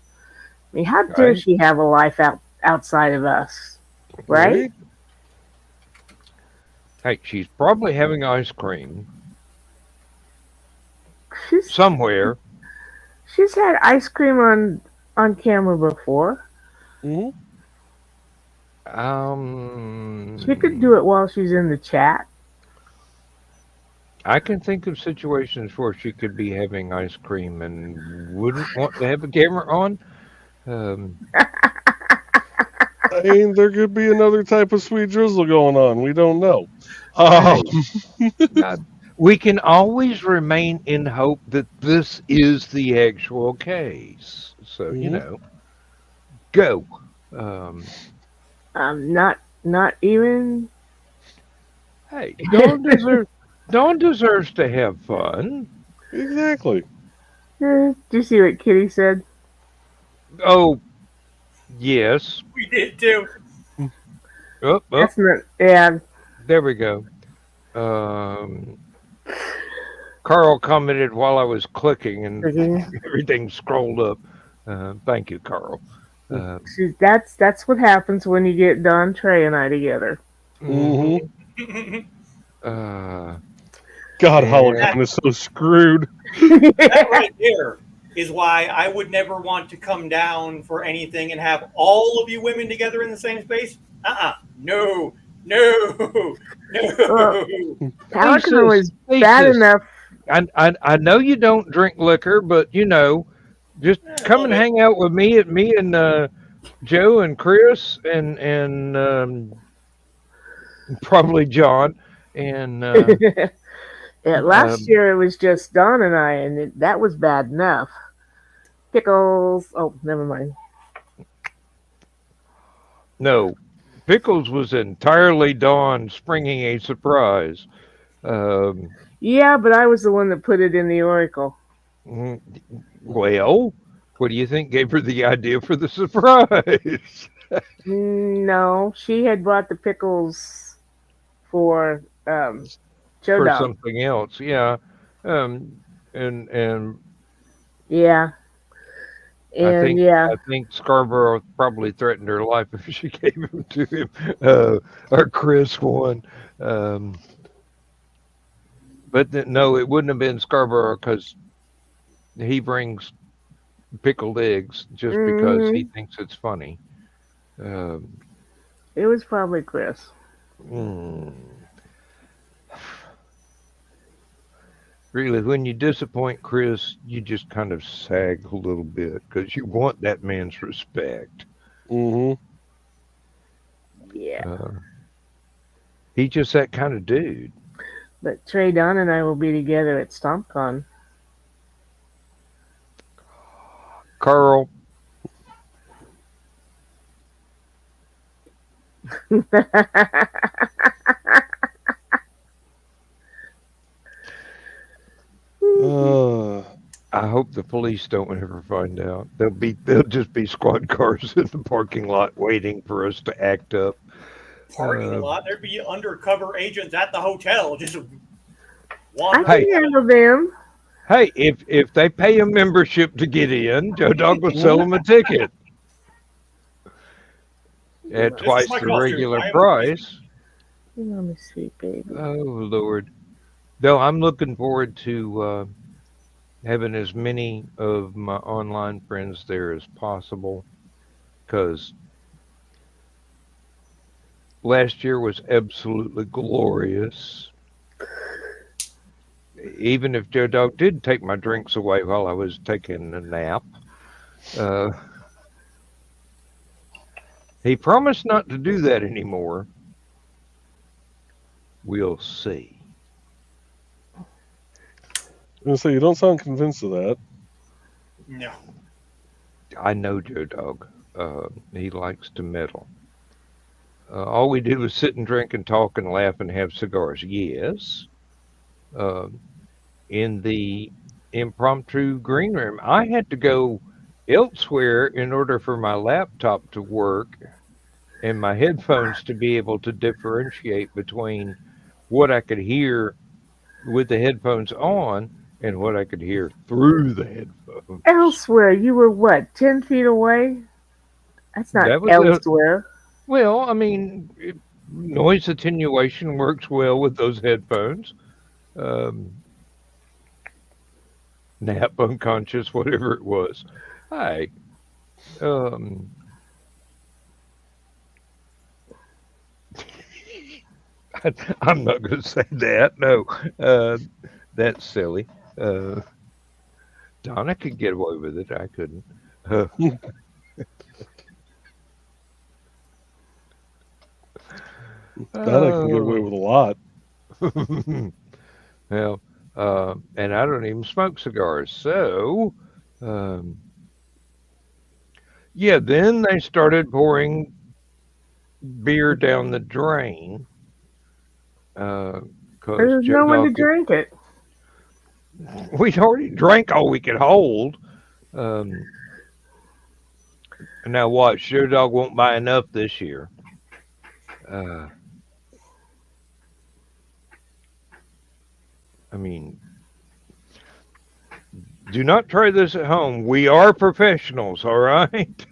I mean, how dare she have a life outside of us, right? Hey, she's probably having ice cream somewhere. She's had ice cream on camera before. Mm-hmm. She could do it while she's in the chat. I can think of situations where she could be having ice cream and wouldn't want to have a camera on. I mean, there could be another type of sweet drizzle going on. We don't know. We can always remain in hope that this is the actual case. So, go. Not even. Hey, Dawn deserves to have fun. Exactly. Do you see what Kitty said? Oh, yes. We did too. Oh. That's not, yeah. There we go. Carl commented while I was clicking and everything scrolled up. Thank you, Carl. That's what happens when you get Don, Trey, and I together. Mm-hmm. God, Hallowcon is so screwed. That right there is why I would never want to come down for anything and have all of you women together in the same space. No. Hallowcon was bad enough. I know you don't drink liquor, but just come and hang out with me and Joe and Chris and probably John. And Yeah, last year it was just Don and I, and that was bad enough. Pickles. Oh, never mind. no, Pickles was entirely Dawn springing a surprise. Um, Yeah, but I was the one that put it in the Oracle. well, what do you think gave her the idea for the surprise? No, she had bought the pickles for Joe For Dog. something else, yeah. And Yeah, and yeah, I think Scarborough probably threatened her life if she gave him to him, or Chris one. Um, but no, it wouldn't have been Scarborough because he brings pickled eggs just because he thinks it's funny. It was probably Chris. Really, when you disappoint Chris, you just kind of sag a little bit because you want that man's respect. Mm-hmm. Yeah. He's just that kind of dude. But Trey, Don, and I will be together at StompCon. Carl. I hope the police don't ever find out. They'll just be squad cars in the parking lot waiting for us to act up. Parking lot? There'd be undercover agents at the hotel just I wandering. can handle them. Hey, if they pay a membership to get in, Joe Dog will sell them a ticket at twice the regular price. Let me see, baby. Oh Lord! Though I'm looking forward to having as many of my online friends there as possible, because last year was absolutely glorious. Even if Joe Dog did take my drinks away while I was taking a nap, he promised not to do that anymore. We'll see. I'm gonna say you don't sound convinced of that. No. I know Joe Dog. He likes to meddle. All we do is sit and drink and talk and laugh and have cigars. Yes. In the impromptu green room, I had to go elsewhere in order for my laptop to work and my headphones to be able to differentiate between what I could hear with the headphones on and what I could hear through the headphones. Elsewhere, you were what, 10 feet away? That's not elsewhere. Well, I mean, noise attenuation works well with those headphones. Nap, unconscious, whatever it was. Hi. I'm not going to say that. No, that's silly. Donna could get away with it. I couldn't. Donna can get away with a lot. Well, and I don't even smoke cigars. So, yeah, then they started pouring beer down the drain. There's no one to drink it. We'd already drank all we could hold. Now watch, Joe Dog won't buy enough this year. I mean, do not try this at home. We are professionals, all right?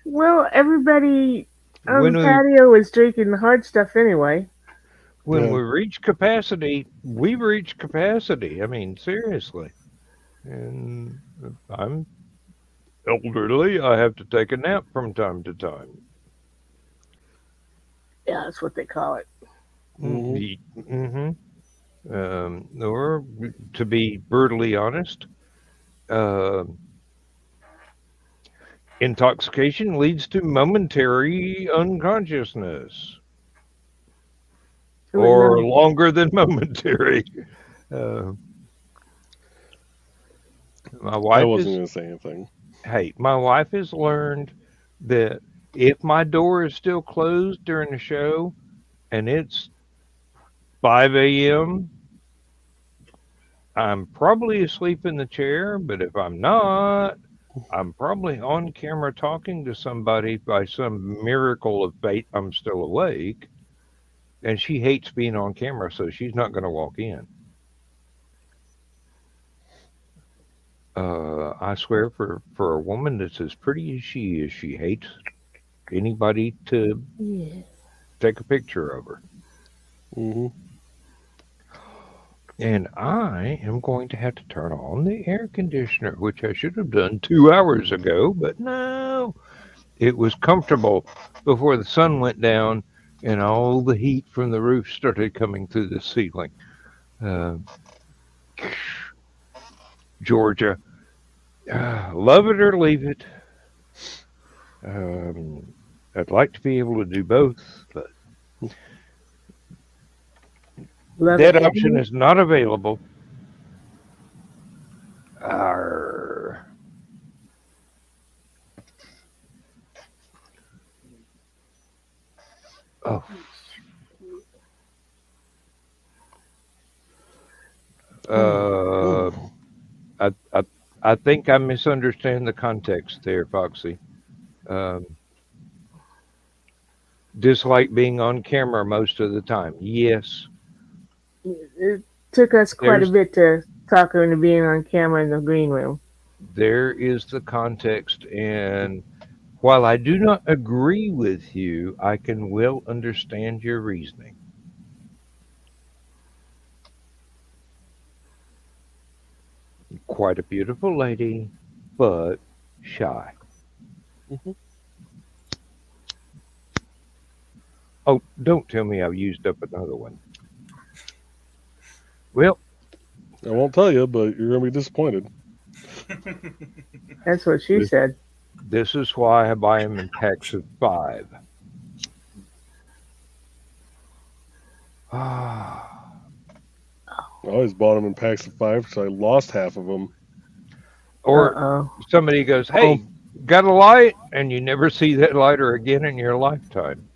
Well, everybody on the patio is drinking the hard stuff anyway. When we reach capacity, we reach capacity. I mean, seriously. And I'm elderly. I have to take a nap from time to time. Yeah, that's what they call it. Mm-hmm. Or, to be brutally honest, intoxication leads to momentary unconsciousness. or No. longer than momentary. Uh, my I wife wasn't is going to say anything. hey, my wife has learned that if my door is still closed during the show and it's 5 a.m., I'm probably asleep in the chair, but if I'm not, I'm probably on camera talking to somebody. By some miracle of fate, I'm still awake. And she hates being on camera, so she's not going to walk in. I swear, for a woman that's as pretty as she hates anybody to Yeah. take a picture of her. Hmm. And I am going to have to turn on the air conditioner, which I should have done 2 hours ago, but no. It was comfortable before the sun went down and all the heat from the roof started coming through the ceiling. Uh, Georgia, love it or leave it. Um, I'd like to be able to do both, but Love that it. option is not available. Arr. Oh. I think I misunderstand the context there, Foxy. Um, dislike being on camera most of the time. Yes, It took us quite a there's bit to talk her into being on camera in the green room. there is the context, and while I do not agree with you, I can well understand your reasoning. Quite a beautiful lady, but shy. Hmm. Oh, don't tell me I've used up another one. Well, I won't tell you, but you're going to be disappointed. That's what she this, said. this is why I buy them in packs of 5. Ah. I always bought them in packs of 5 because I lost half of them. Or Uh-oh. somebody goes, Well, hey, got a light? And you never see that lighter again in your lifetime.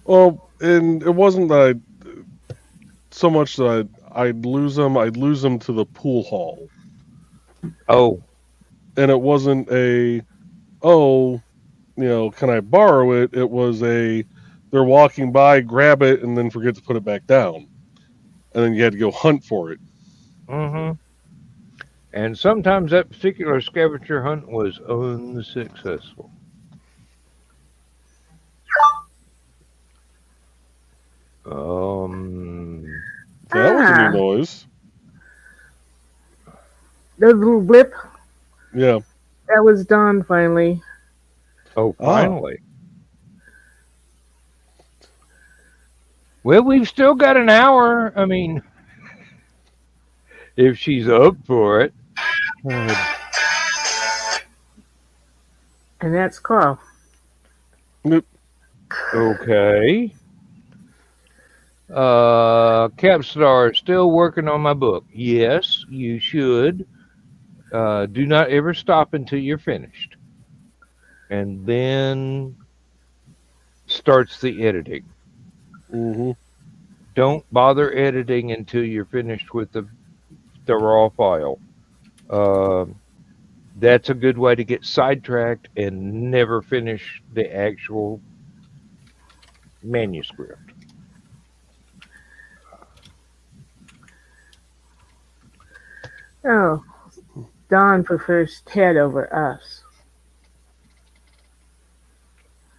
well, and it wasn't that so much that I'd lose them. I'd lose them to the pool hall. Oh, And it wasn't can I borrow it? It was they're walking by, grab it, and then forget to put it back down. And then you had to go hunt for it. mm-hmm. And sometimes that particular scavenger hunt was unsuccessful. That was a new Ah, noise. the little blip Yeah. that was done finally. Oh, Ah. finally. Well, we've still got an hour. I mean, if she's up for it. And that's Carl. Nope. Okay. Capstar, still working on my book. Yes, you should. Do not ever stop until you're finished. And then starts the editing. Mm-hmm. Don't bother editing until you're finished with the raw file. That's a good way to get sidetracked and never finish the actual manuscript. Oh, Don prefers Ted over us.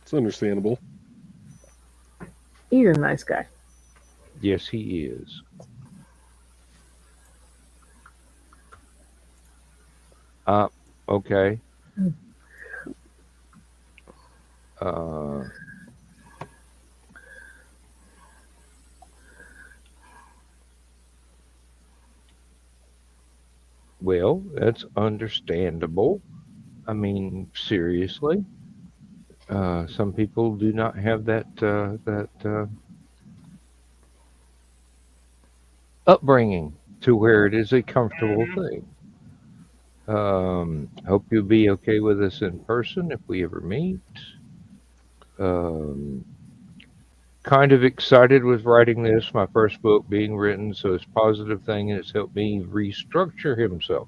It's understandable. He's a nice guy. Yes, he is. Okay. Well, that's understandable. I mean, seriously. Some people do not have that upbringing to where it is a comfortable thing. Hope you'll be okay with us in person if we ever meet. Um, kind of excited with writing this, my first book being written, so it's a positive thing and it's helped me restructure himself.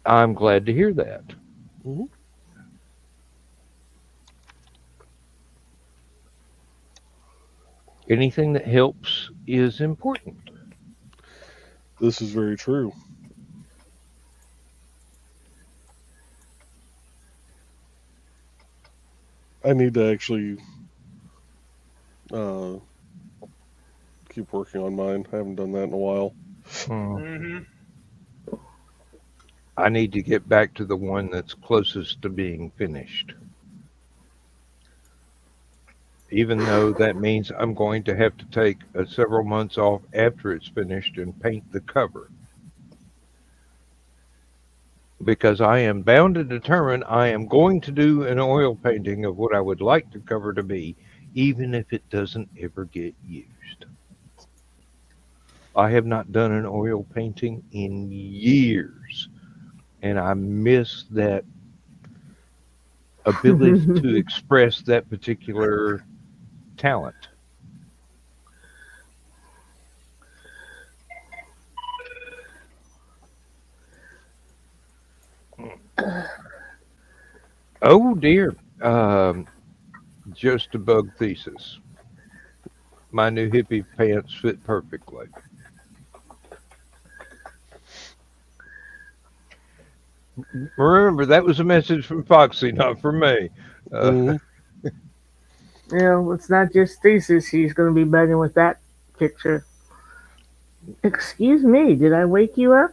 I'm glad to hear that. Mhm. Anything that helps is important. This is very true. I need to actually keep working on mine. I haven't done that in a while. I need to get back to the one that's closest to being finished. Even though that means I'm going to have to take several months off after it's finished and paint the cover. Because I am bound to determine I am going to do an oil painting of what I would like the cover to be, even if it doesn't ever get used. I have not done an oil painting in years, and I miss that ability to express that particular talent. Oh dear. Just a bug thesis. My new hippie pants fit perfectly. Remember, that was a message from Foxy, not from me. Mhm. It's not just thesis. She's going to be begging with that picture. Excuse me, did I wake you up?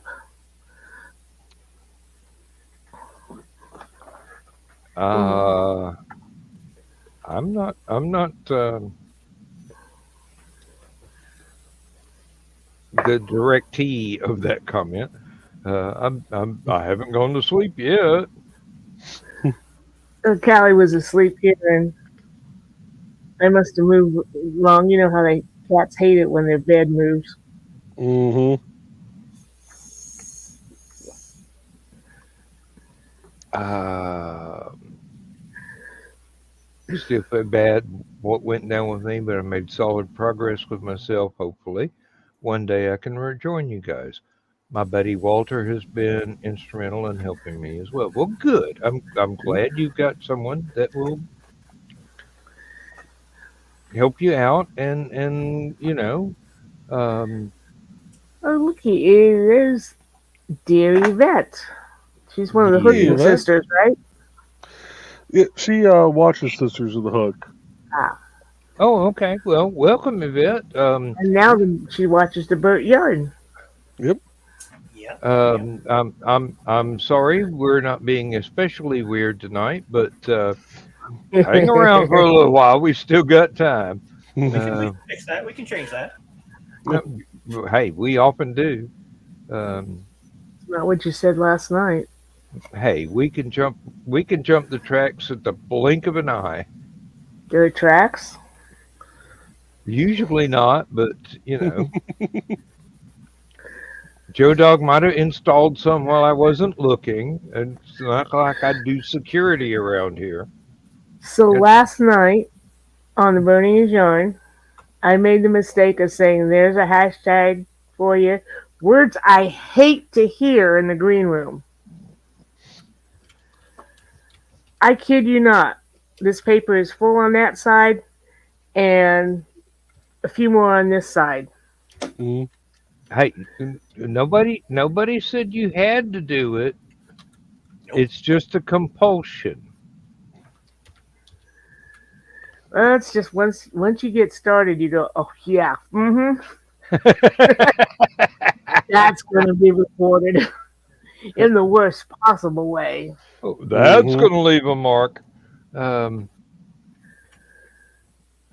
I'm not the directee of that comment. I haven't gone to sleep yet. Callie was asleep here, and I must have moved wrong. You know how cats hate it when their bed moves. Mhm. Still feel bad what went down with me, but I made solid progress with myself. Hopefully, one day I can rejoin you guys. My buddy Walter has been instrumental in helping me as well. Well, good. I'm glad you've got someone that will help you out, and um, Oh, looky, there's dear Yvette. She's one of the Hey, yeah. Hooking Yvette. sisters, right? Yeah, she watches Sisters of the Hook. Ah, Oh, okay. Well, welcome, Yvette. and now she watches the Burt Yard. Yep. Yeah. I'm sorry we're not being especially weird tonight, but hang around for a little while. We still got time. We can fix that. We can change that. Hey, we often do. Um, Not what you said last night. hey, we can jump the tracks at the blink of an eye. There are tracks. Usually not, but Joe Dog might have installed some while I wasn't looking. And it's not like I do security around here. So last night on the Burning His Yarn, I made the mistake of saying there's a hashtag for you. Words I hate to hear in the green room. I kid you not. This paper is full on that side and a few more on this side. Mhm. Hey, nobody said you had to do it. Nope. It's just a compulsion. Well, it's just once you get started, you go, oh yeah, that's going to be recorded in the worst possible way. Oh, that's Mhm. going to leave a mark.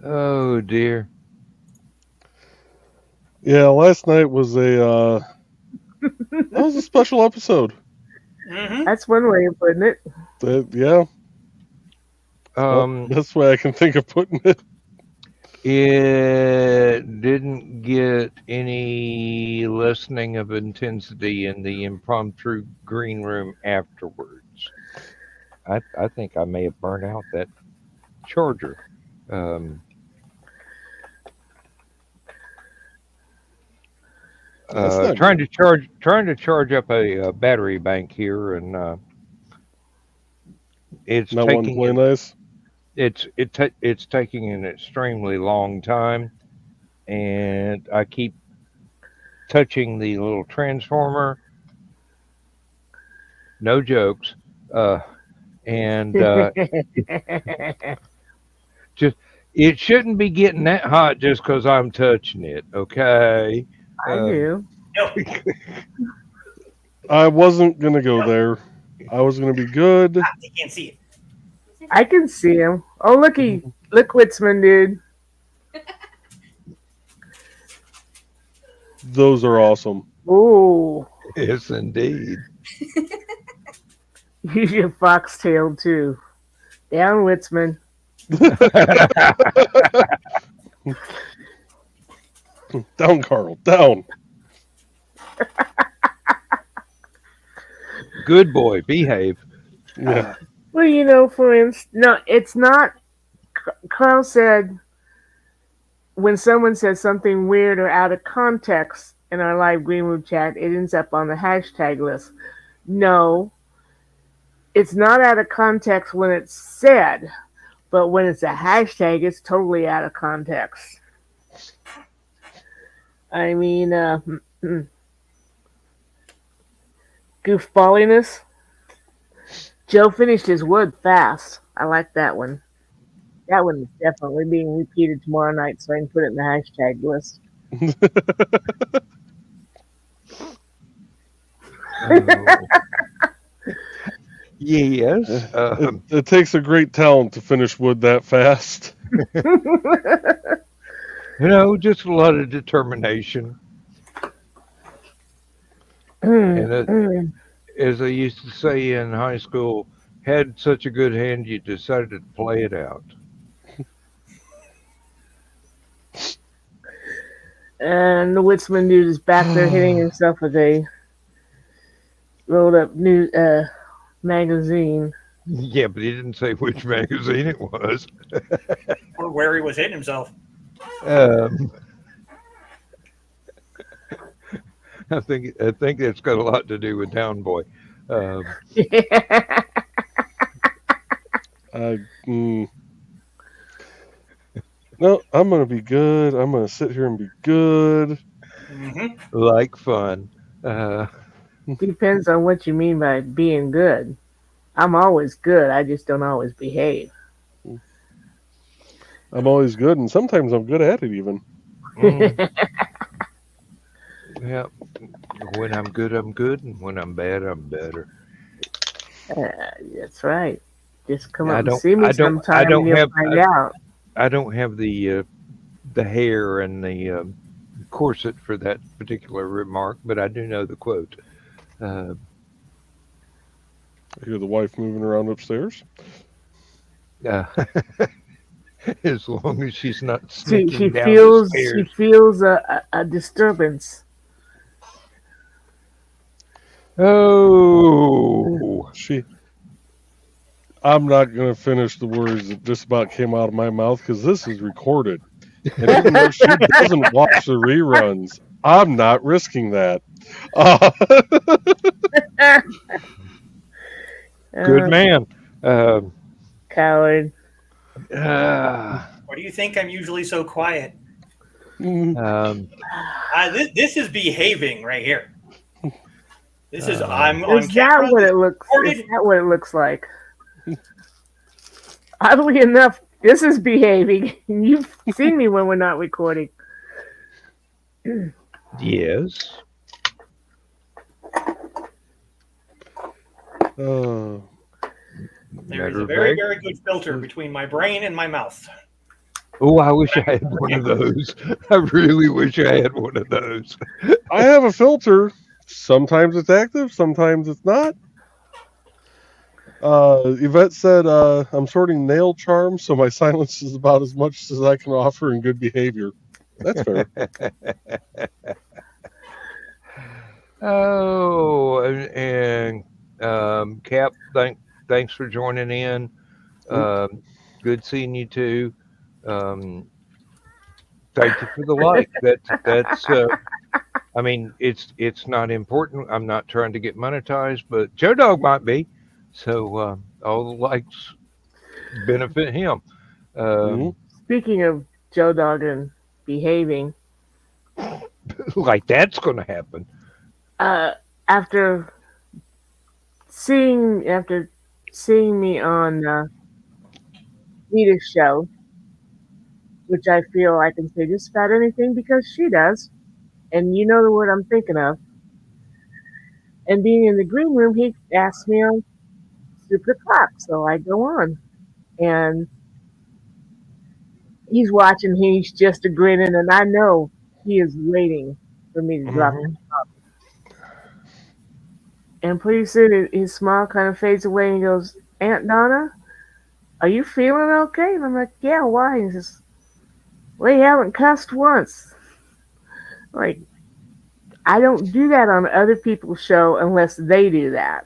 Oh dear. Yeah, last night was that was a special episode. That's one way of putting it. Yeah, Um, that's the way I can think of putting it. didn't get any lessening of intensity in the impromptu green room afterwards. I think I may have burned out that charger. Trying to charge up a battery bank here, and it's Not one taking play nice. it's taking an extremely long time, and I keep touching the little transformer. No jokes. And just it shouldn't be getting that hot just because I'm touching it. Okay. I do. No, I wasn't gonna go there. I was gonna be good. you can't see it. I can see him. Oh, looky. Look, Witzman, dude. Those are awesome. Ooh. Yes, indeed. Use your foxtail, too. Down, Witzman. Down, Carl. Down. Good boy. Behave. Yeah. Well, for instance, no, it's not. Carl said when someone says something weird or out of context in our live green room chat, it ends up on the hashtag list. No, it's not out of context when it's said, but when it's a hashtag, it's totally out of context. I mean, goofballiness. Joe finished his wood fast. I like that one. That one is definitely being repeated tomorrow night, so I can put it in the hashtag list. Yes. It takes a great talent to finish wood that fast. Just a lot of determination. And as I used to say in high school, had such a good hand, you decided to play it out. And the Witzman dude is back there hitting himself with a rolled up new magazine. Yeah, but he didn't say which magazine it was. Or where he was hitting himself. I think that's got a lot to do with Down Boy. No, I'm gonna be good. I'm gonna sit here and be good. Mm-hmm. Like fun. Depends on what you mean by being good. I'm always good. I just don't always behave. I'm always good, and sometimes I'm good at it even. Yeah. When I'm good, and when I'm bad, I'm better. That's right. Just come up and see me sometime and you'll find out. I don't have the hair and the corset for that particular remark, but I do know the quote. I hear the wife moving around upstairs. As long as she's not She sneaking down feels the stairs. she feels a disturbance. Oh, I'm not going to finish the words that just about came out of my mouth because this is recorded. And even though she doesn't watch the reruns, I'm not risking that. good man. Coward. Why do you think I'm usually so quiet? Um, This is behaving right here. This is Is on that camera. what it looks? recorded. Is that what it looks like? Oddly enough, this is behaving. You've seen me when we're not recording. yes. Uh, There is Matter a of very, fact. very good filter between my brain and my mouth. Oh, I wish I had one of those. I really wish I had one of those. I have a filter. Sometimes it's active, sometimes it's not. Yvette said, I'm sorting nail charms, so my silence is about as much as I can offer in good behavior. That's fair. Oh, and Cap, thanks for joining in. Good seeing you too. Um, thank you for the like. That's. I mean, it's not important. I'm not trying to get monetized, but Joe Dog might be. So all the likes benefit him. Hmm. Speaking of Joe Dog and behaving, Like that's going to happen. uh, after seeing me on Nita's show, which I feel I can say just about anything because she does, and you know the word I'm thinking of. And being in the green room, he asked me on Stupid O'Clock, so I go on, and he's watching. He's just a grinning, and I know he is waiting for me to drop it. Hmm. And pretty soon his smile kind of fades away, and he goes, "Aunt Donna, are you feeling okay?" And I'm like, "Yeah, why?" And he says, "Well, you haven't cussed once." Like, I don't do that on other people's show unless they do that.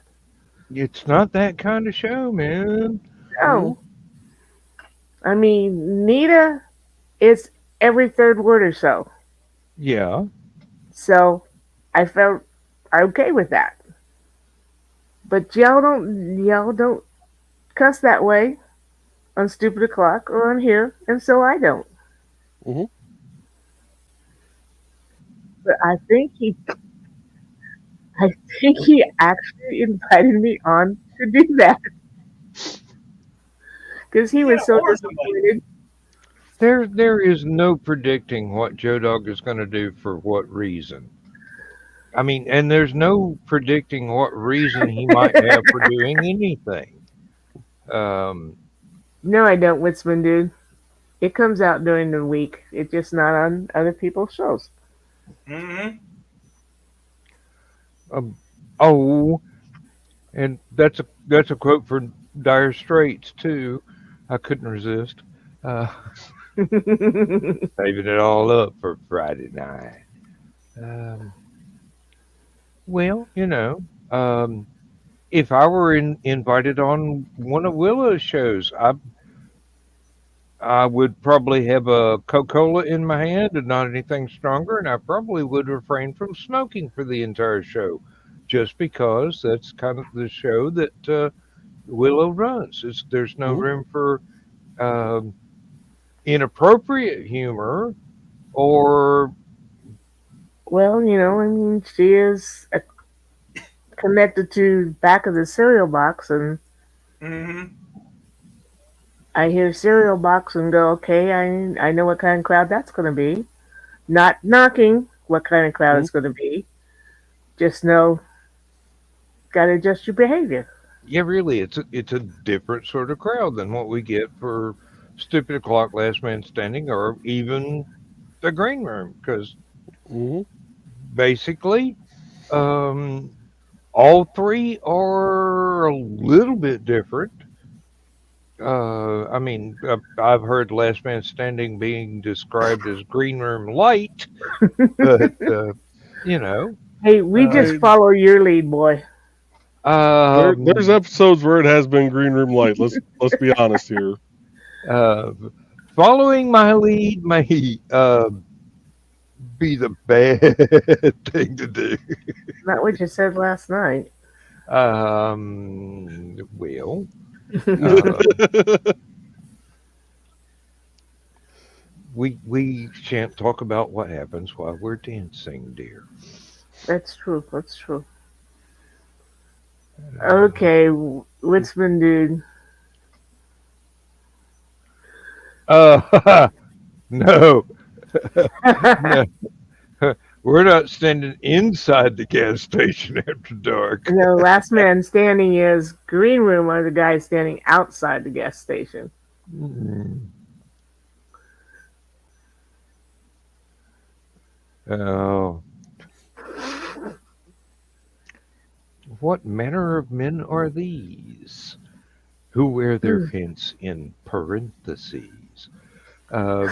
It's not that kind of show, man. No. I mean, Nita is every third word or so. Yeah. So I felt okay with that. But y'all don't cuss that way on Stupid O'Clock or on here, and so I don't. Hmm. But I think he actually invited me on to do that because he was so or somebody. disappointed. There is no predicting what Joe Dog is going to do for what reason. I mean, and there's no predicting what reason he might have for doing anything. Um, No, I don't, Witzman, dude. It comes out during the week. It's just not on other people's shows. Mm-hmm. um, oh, and that's a quote for Dire Straits too. I couldn't resist. Uh, saving it all up for Friday night. Um, well, if I were invited on one of Willow's shows, I would probably have a Coca-Cola in my hand and not anything stronger, and I probably would refrain from smoking for the entire show, just because that's kind of the show that Willow runs. There's no Hmm. room for um, inappropriate humor or Well, I mean, she is connected to back of the cereal box, and Mm-hmm. I hear cereal box and go, okay, I know what kind of crowd that's going to be. Not knocking what kind of crowd Hmm. it's going to be. Just know, got to adjust your behavior. yeah, really, it's a different sort of crowd than what we get for Stupid O'Clock, Last Man Standing, or even the Green Room, because Hmm. basically, um, all three are a little bit different. I mean, I've heard Last Man Standing being described as Green Room Light, but you know, Hey, we just uh, I follow your lead, boy. there's um, episodes where it has been green room light. Let's be honest here. uh, following my lead may be the bad thing to do. Not what you said last night. Well, um, we shan't talk about what happens while we're dancing, dear. That's true. That's true. Uh, Okay, Witzman, dude. no, no, we're not standing inside the gas station after dark. No, last man standing is green room are the guys standing outside the gas station. Mm. Oh, what manner of men are these who wear their pants in parentheses? Um,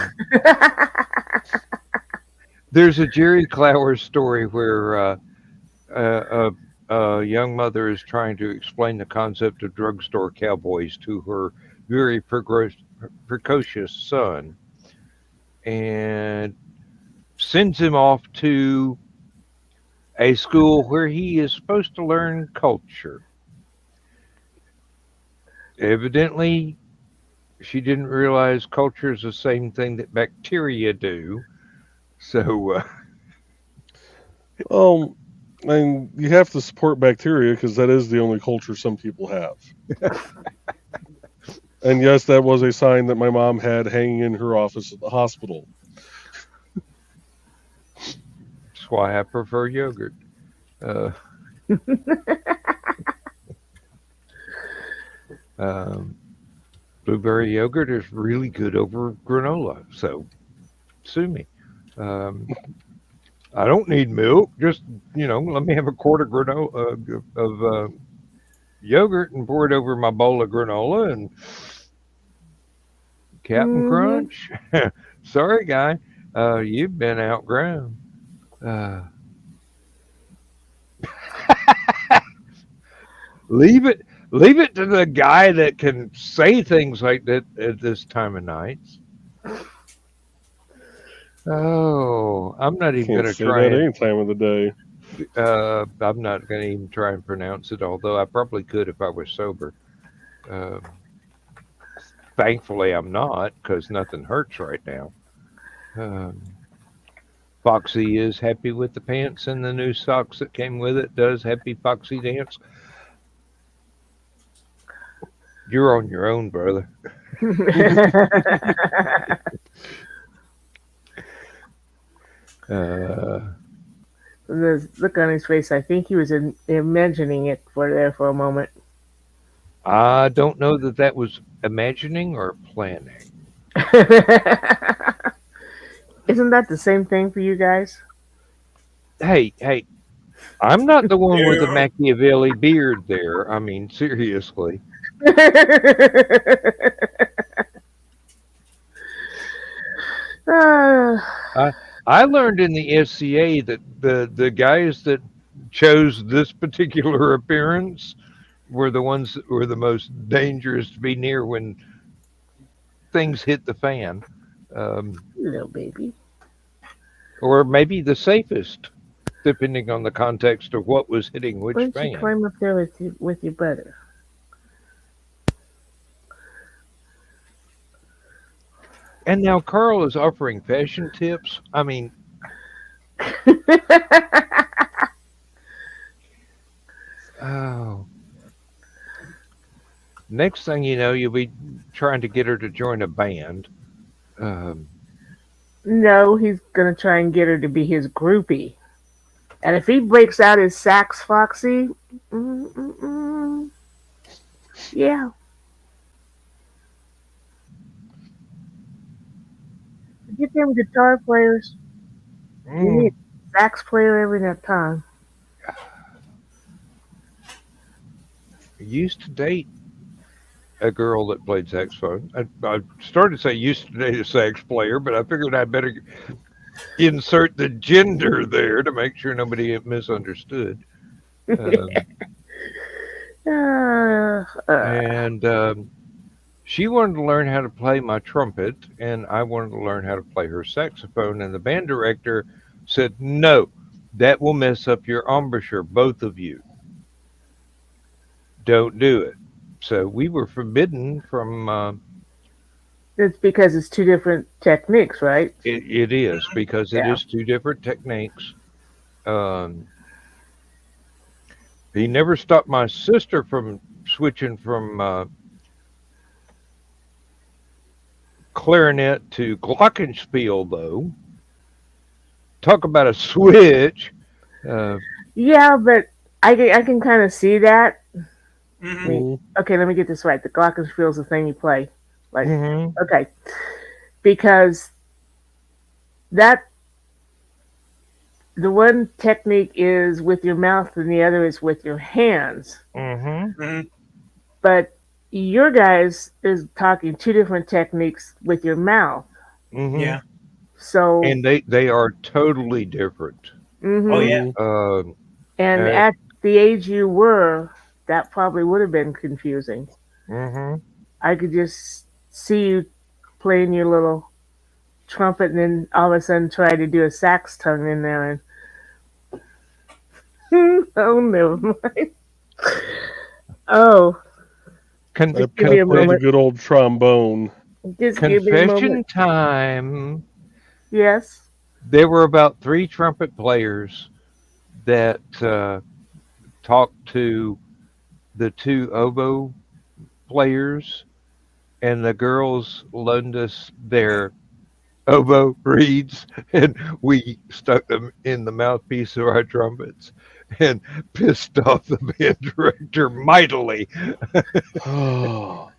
There's a Jerry Clower story where a young mother is trying to explain the concept of drugstore cowboys to her very precocious son and sends him off to a school where he is supposed to learn culture. Evidently, she didn't realize culture is the same thing that bacteria do. So, And you have to support bacteria because that is the only culture some people have. And yes, that was a sign that my mom had hanging in her office at the hospital. that's why I prefer yogurt. Uh, um, blueberry yogurt is really good over granola, so sue me. Um, I don't need milk. Just let me have a quart of granola of yogurt and pour it over my bowl of granola and Captain Crunch. Sorry, guy, you've been outgrown. Leave it to the guy that can say things like that at this time of night. Oh, I'm not even going Can't to say try that any time of the day. I'm not going to even try and pronounce it, although I probably could if I was sober. Thankfully, I'm not, because nothing hurts right now. Foxy is happy with the pants and the new socks that came with it. Does Happy Foxy dance? You're on your own, brother. The look on his face, I think he was imagining it for a moment. I don't know that was imagining or planning. Isn't that the same thing for you guys? Hey, I'm not the one with the Machiavelli beard there. I mean, seriously. I learned in the SCA that the guys that chose this particular appearance were the ones that were the most dangerous to be near when things hit the fan. Little baby. Or maybe the safest, depending on the context of what was hitting which Why don't fan. you climb up there with your brother? And now Carl is offering fashion tips. I mean, oh. Next thing you know, you'll be trying to get her to join a band. No, he's gonna try and get her to be his groupie. And if he breaks out his sax Foxy, yeah. Get them guitar players. You need a sax player every time. I used to date a girl that played saxophone. I started to say used to date a sax player, but I figured I'd better insert the gender there to make sure nobody misunderstood. And she wanted to learn how to play my trumpet, and I wanted to learn how to play her saxophone. And the band director said, "No, that will mess up your embouchure, both of you. Don't do it." So we were forbidden from. It's because it's two different techniques, right? It is because it is two different techniques. He never stopped my sister from switching from clarinet to glockenspiel, though. Talk about a switch. Yeah, but I can kind of see that. Mm-hmm. Okay, let me get this right. The glockenspiel is the thing you play. Like, okay. Because the one technique is with your mouth and the other is with your hands. But your guys is talking two different techniques with your mouth. Yeah. So, And they are totally different. mhm. Oh yeah. And Uh, at the age you were, that probably would have been confusing. mhm. I could just see you playing your little trumpet and then all of a sudden try to do a sax tongue in there and oh, never mind. Oh, Con- I give me a played the moment. good old trombone. Just give me a confession moment. time. Yes. There were about 3 trumpet players that talked to the 2 oboe players, and the girls loaned us their oboe reeds, and we stuck them in the mouthpiece of our trumpets and pissed off the band director mightily. Oh,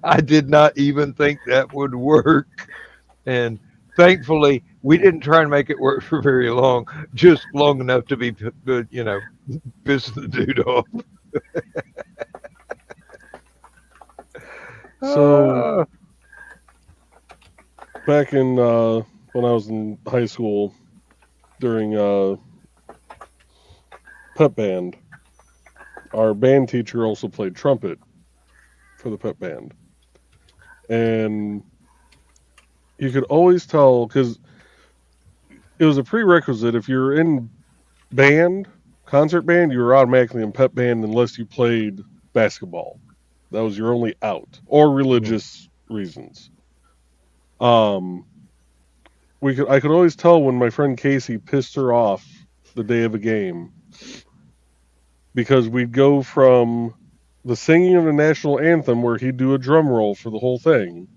I did not even think that would work. And thankfully, we didn't try and make it work for very long, just long enough to be good, pissing the dude off. so back in when I was in high school during pep band, our band teacher also played trumpet for the pep band, and you could always tell because it was a prerequisite. If you're in band, concert band, you were automatically in pep band unless you played basketball. That was your only out, or religious reasons. I could always tell when my friend Casey pissed her off the day of a game because we'd go from the singing of the national anthem where he'd do a drum roll for the whole thing,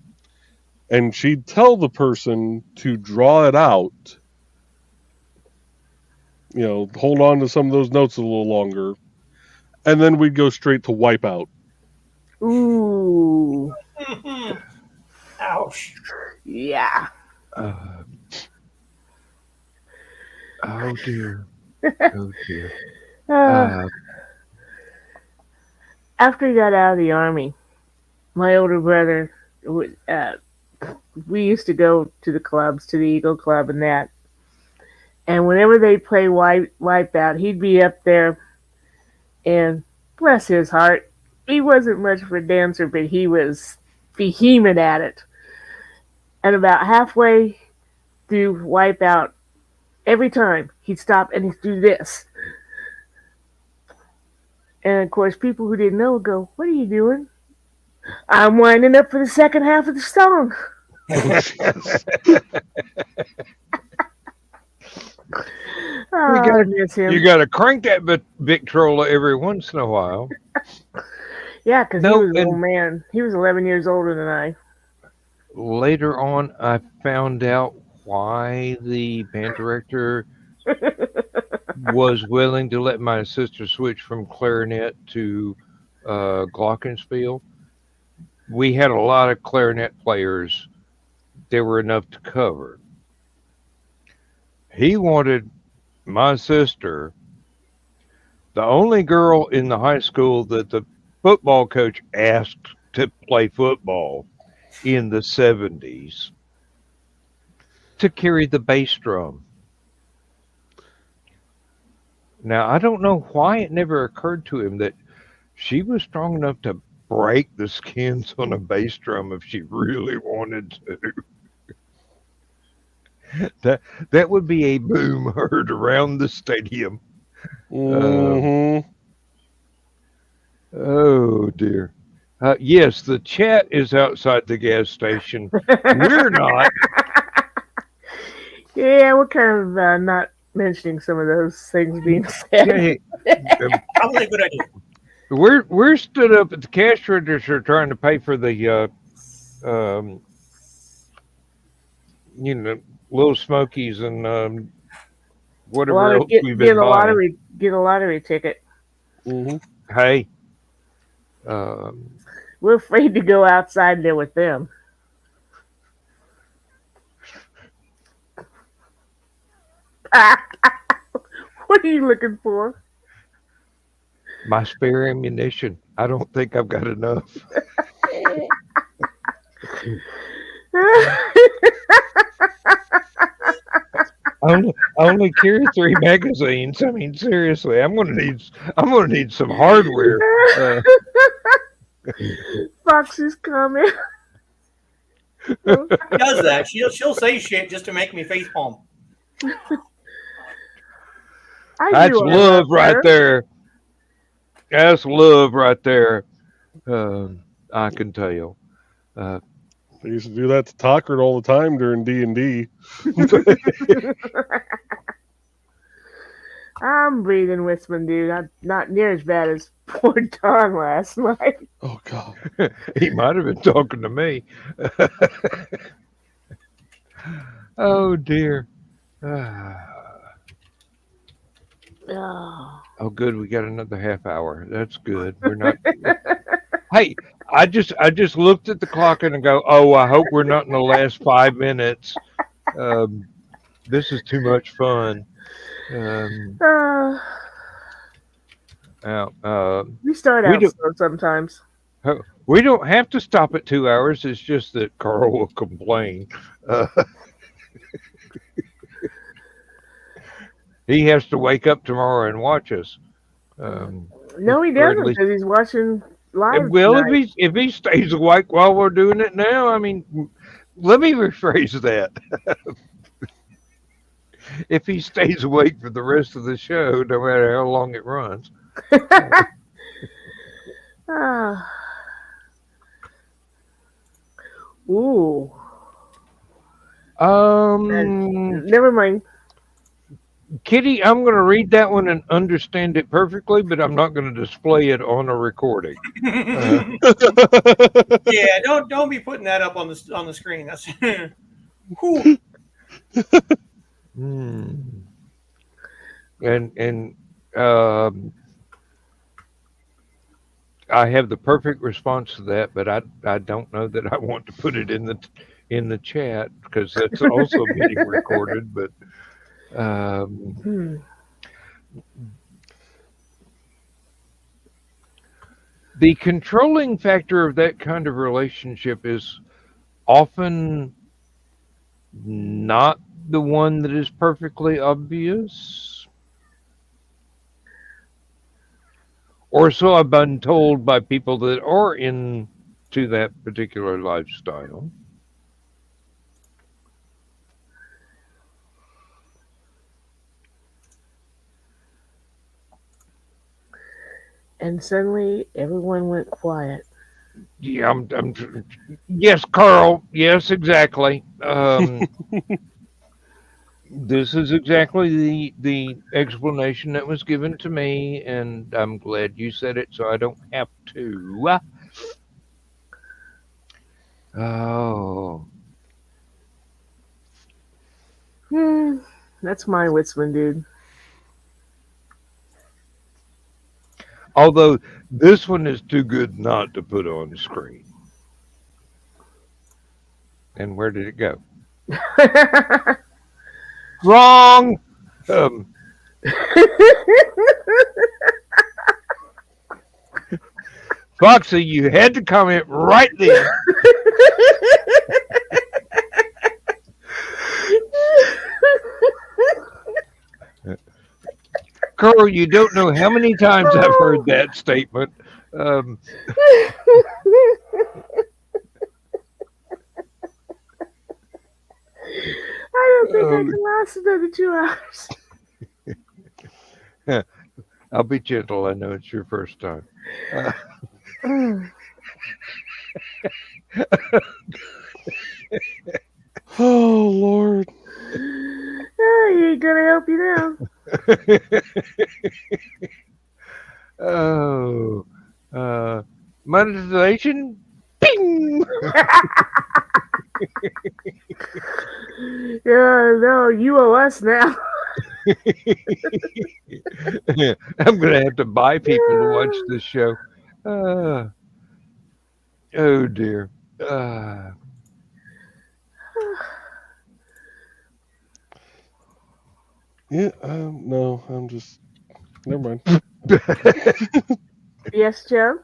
and she'd tell the person to draw it out, hold on to some of those notes a little longer, and then we'd go straight to wipeout. Ooh. Ouch. Yeah. Uh, oh dear. Oh dear. Uh, after he got out of the army, my older brother, we used to go to the clubs, to the Eagle Club and that. And whenever they play Wipeout, he'd be up there, and bless his heart, he wasn't much of a dancer, but he was vehement at it. And about halfway through Wipeout, every time he'd stop and he'd do this. And of course, people who didn't know would go, "What are you doing?" "I'm winding up for the second half of the song." I miss him. You got to crank that Victrola every once in a while. Yeah, because No, he was an and- old man. He was 11 years older than I. Later on, I found out why the band director was willing to let my sister switch from clarinet to glockenspiel. We had a lot of clarinet players. There were enough to cover. He wanted my sister, the only girl in the high school that the football coach asked to play football in the 70s, to carry the bass drum. Now, I don't know why it never occurred to him that she was strong enough to break the skins on a bass drum if she really wanted to. That would be a boom heard around the stadium. Mm-hmm. Oh dear. Yes, the chat is outside the gas station. We're not. Yeah, we're kind of not mentioning some of those things being said. Probably a good idea. We're stood up at the cash register trying to pay for the Little Smokies and whatever else we've been buying. Get a lottery ticket. Mm-hmm. Hey, We're afraid to go outside there with them. What are you looking for? my spare ammunition. I don't think I've got enough. only carry 3 magazines. I mean, seriously, I'm gonna need some hardware. Foxy's coming. She does that. She'll say shit just to make me facepalm. That's love right there. That's love right there. I can tell. I used to do that to Talkert all the time during D&D. I'm breathing Wisman, dude. I'm not near as bad as poor Don last night. Oh, God. He might have been talking to me. Oh dear. Oh, good. We got another half hour. That's good. We're not. Hey, I just looked at the clock and I go, oh, I hope we're not in the last 5 minutes. This is too much fun. We start out slow sometimes. We don't have to stop at 2 hours. It's just that Carl will complain. He has to wake up tomorrow and watch us. No, he doesn't, because he's watching live. Well, tonight. if he stays awake while we're doing it now, I mean, let me rephrase that. If he stays awake for the rest of the show, no matter how long it runs. Ooh. Never mind. Kitty, I'm going to read that one and understand it perfectly, but I'm not going to display it on a recording. Yeah, don't be putting that up on the screen. That's And I have the perfect response to that, but I don't know that I want to put it in the chat because that's also being recorded. But the controlling factor of that kind of relationship is often not the one that is perfectly obvious. Or so I've been told by people that are into that particular lifestyle. And suddenly everyone went quiet. Yeah, yes, Carl. Yes, exactly. This is exactly the explanation that was given to me, and I'm glad you said it so I don't have to. Oh. That's my Wisman, dude. Although this one is too good not to put on the screen. And where did it go? Wrong. Foxy, you had to comment right there. Carl, you don't know how many times I've heard that statement. I don't think I can last another 2 hours. I'll be gentle. I know it's your first time. Oh, Lord. He ain't gonna help you now. Monetization? Bing! Yeah, no, you owe us now. I'm going to have to buy people to watch this show. Oh, dear. Yeah, no, I'm just... Never mind. Yes, Joe?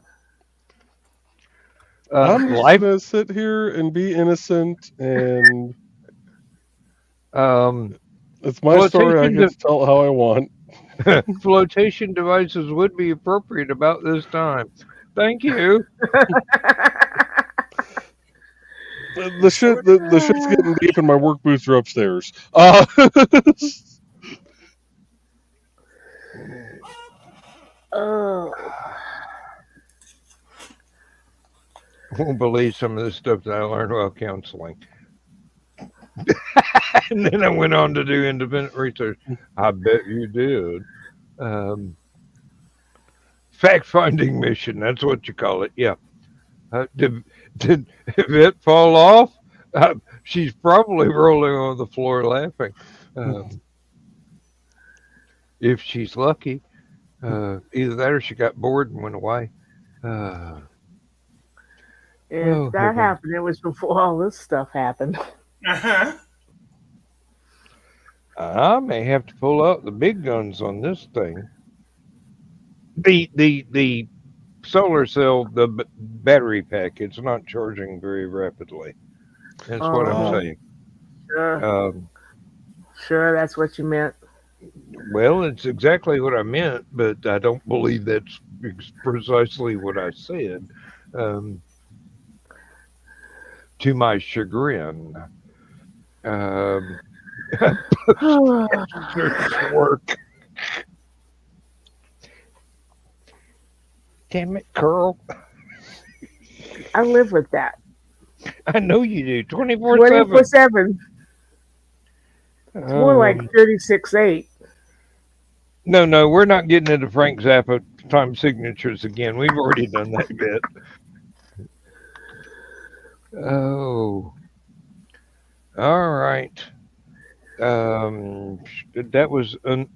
I'm just going to sit here and be innocent and It's my story. I Flotation get to tell it how I want. flotation devices would be appropriate about this time. Thank you. The shit's getting deep, and my work boots are upstairs. Oh, Won't believe some of the stuff that I learned while counseling. And then I went on to do independent research. I bet you did. Fact-finding mission. That's what you call it. Yeah. Did it fall off? She's probably rolling on the floor laughing. If she's lucky. Either that or she got bored and went away. if that happened, it was before all this stuff happened. Uh-huh. I may have to pull out the big guns on this thing. The solar cell, the battery pack, it's not charging very rapidly. That's what I'm saying. Sure. Sure, that's what you meant. Well, it's exactly what I meant, but I don't believe that's precisely what I said. To my chagrin. Work. Damn it, Carl. I live with that. I know you do. 24/7. 24/7. It's more like 36/8. No, we're not getting into Frank Zappa time signatures again. We've already done that bit. Oh. All right. That was an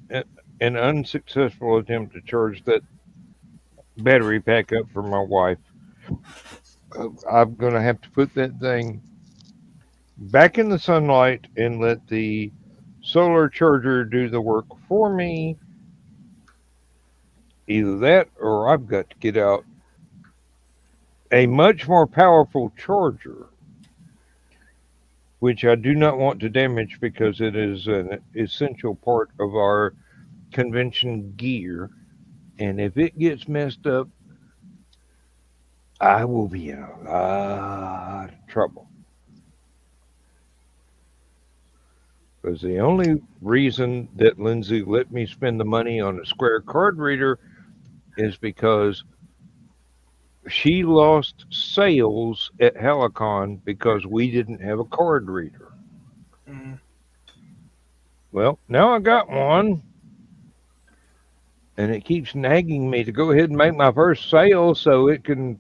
unsuccessful attempt to charge that battery pack up for my wife. I'm going to have to put that thing back in the sunlight and let the solar charger do the work for me. Either that or I've got to get out a much more powerful charger, which I do not want to damage because it is an essential part of our convention gear. And if it gets messed up, I will be in a lot of trouble. Because the only reason that Lindsay let me spend the money on a Square card reader is because she lost sales at Hallowcon because we didn't have a card reader. Mm. Well, now I got one. And it keeps nagging me to go ahead and make my first sale so it can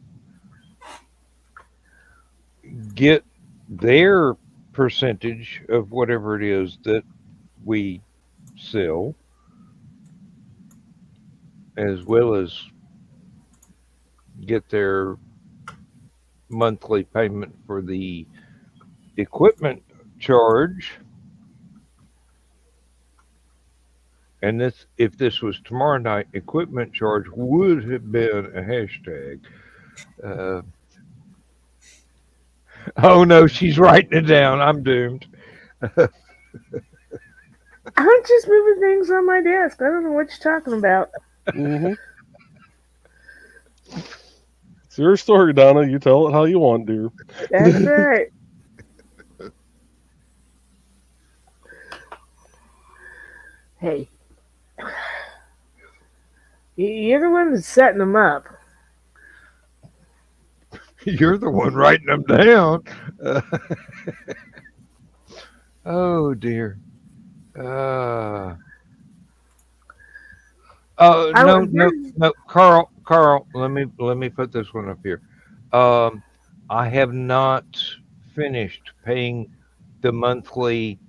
get their percentage of whatever it is that we sell, as well as get their monthly payment for the equipment charge. And this, if this was tomorrow night, equipment charge would have been a hashtag. Oh no, she's writing it down. I'm doomed. I'm just moving things on my desk. I don't know what you're talking about. Mm-hmm. It's your story, Donna. You tell it how you want, dear. That's right. Hey. You're the one that's setting them up. You're the one writing them down. Oh dear. No, Carl. Let me put this one up here. I have not finished paying the monthly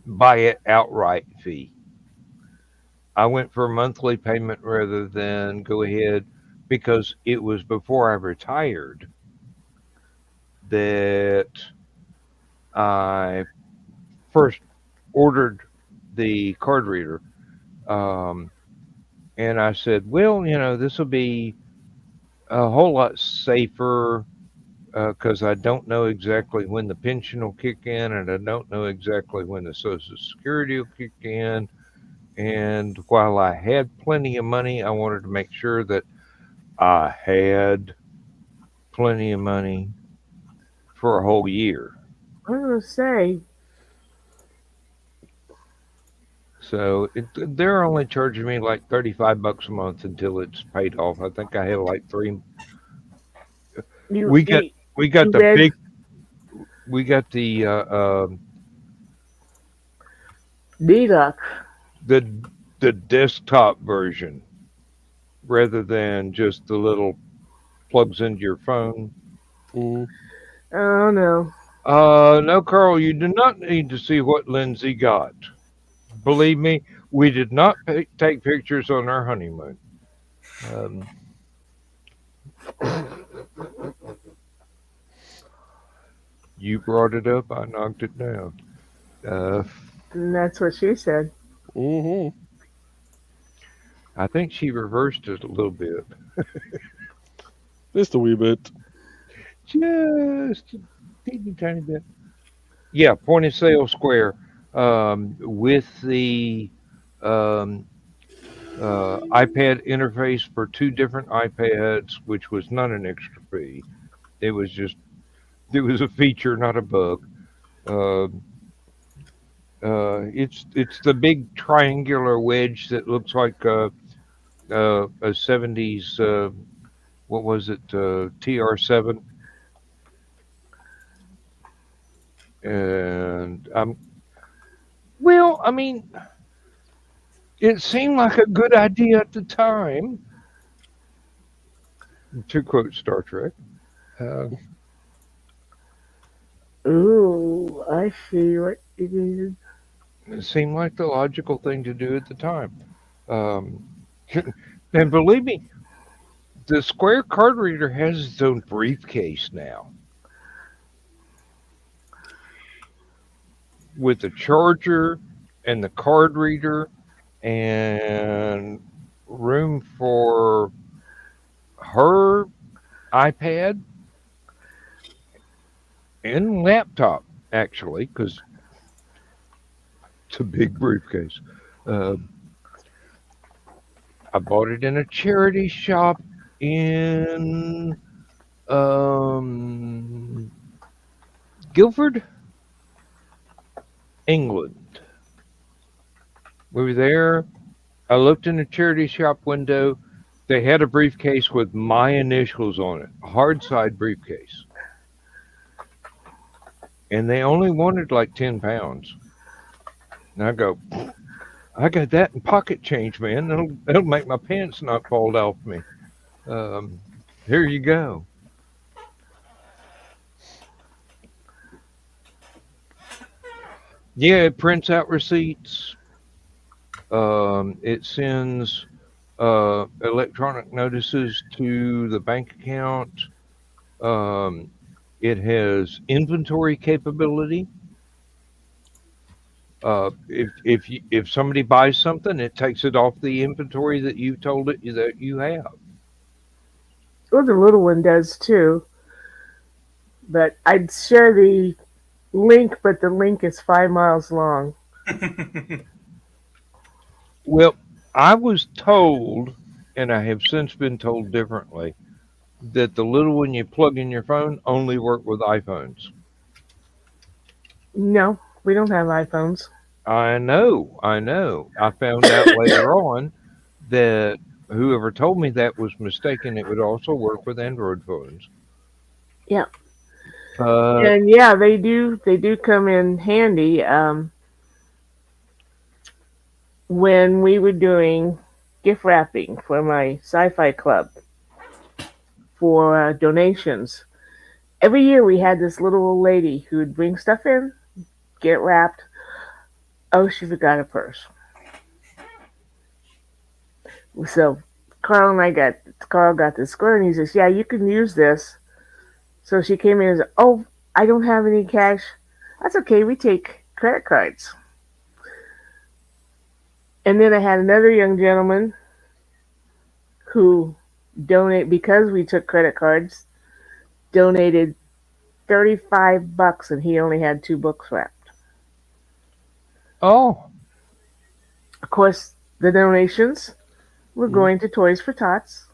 buy it outright fee. I went for a monthly payment rather than go ahead because it was before I retired that I first ordered the card reader. And I said, well, this will be a whole lot safer because I don't know exactly when the pension will kick in, and I don't know exactly when the Social Security will kick in. And while I had plenty of money, I wanted to make sure that I had plenty of money for a whole year. I was gonna say, So they're only charging me like $35 a month until it's paid off. I think I have like three. you We got you, we got you the read big. We got Deluxe. the the desktop version rather than just the little plugs into your phone. Mm. Oh no. No, Carl, you do not need to see what Lindsay got. Believe me, we did not take pictures on our honeymoon. Um, you brought it up, I knocked it down. Uh, And that's what she said. Hmm. I think she reversed it a little bit. Just a wee bit. Just a teeny tiny bit. Yeah, point of sale square with the um, iPad interface for two different iPads, which was not an extra fee. It was just it was a feature, not a bug. Uh, it's the big triangular wedge that looks like a '70s what was it TR7, and well, I mean, it seemed like a good idea at the time. To quote Star Trek. Uh, Ooh, I see what it is. It seemed like the logical thing to do at the time. Um, and believe me, the Square card reader has its own briefcase now with the charger and the card reader and room for her iPad and laptop, actually, because it's a big briefcase. Uh, I bought it in a charity shop in um, Guildford, England. We were there. I looked in the charity shop window. They had a briefcase with my initials on it, a hard side briefcase. And they only wanted like 10 pounds. And I go, I got that in pocket change, man. That'll make my pants not fall off me. Um, Here you go. Yeah, it prints out receipts. It sends electronic notices to the bank account. Um, it has inventory capability. If somebody buys something, it takes it off the inventory that you told it that you have. Well, the little one does too. But I'd share the link, but the link is 5 miles long. Well, I was told, and I have since been told differently, that the little one you plug in your phone only work with iPhones. No, we don't have iPhones. I know, I know. I found out later on that whoever told me that was mistaken. It would also work with Android phones. Yeah. But And yeah, they do. They do come in handy. When we were doing gift wrapping for my sci-fi club for donations, every year we had this little old lady who would bring stuff in, get wrapped. Oh, she forgot her purse. So Carl got this square, and he says, "Yeah, you can use this." So she came in and said, "Oh, I don't have any cash." That's okay. We take credit cards. And then I had another young gentleman who donated, because we took credit cards, donated $35, and he only had 2 books wrapped. Oh, Of course, the donations were going to Toys for Tots.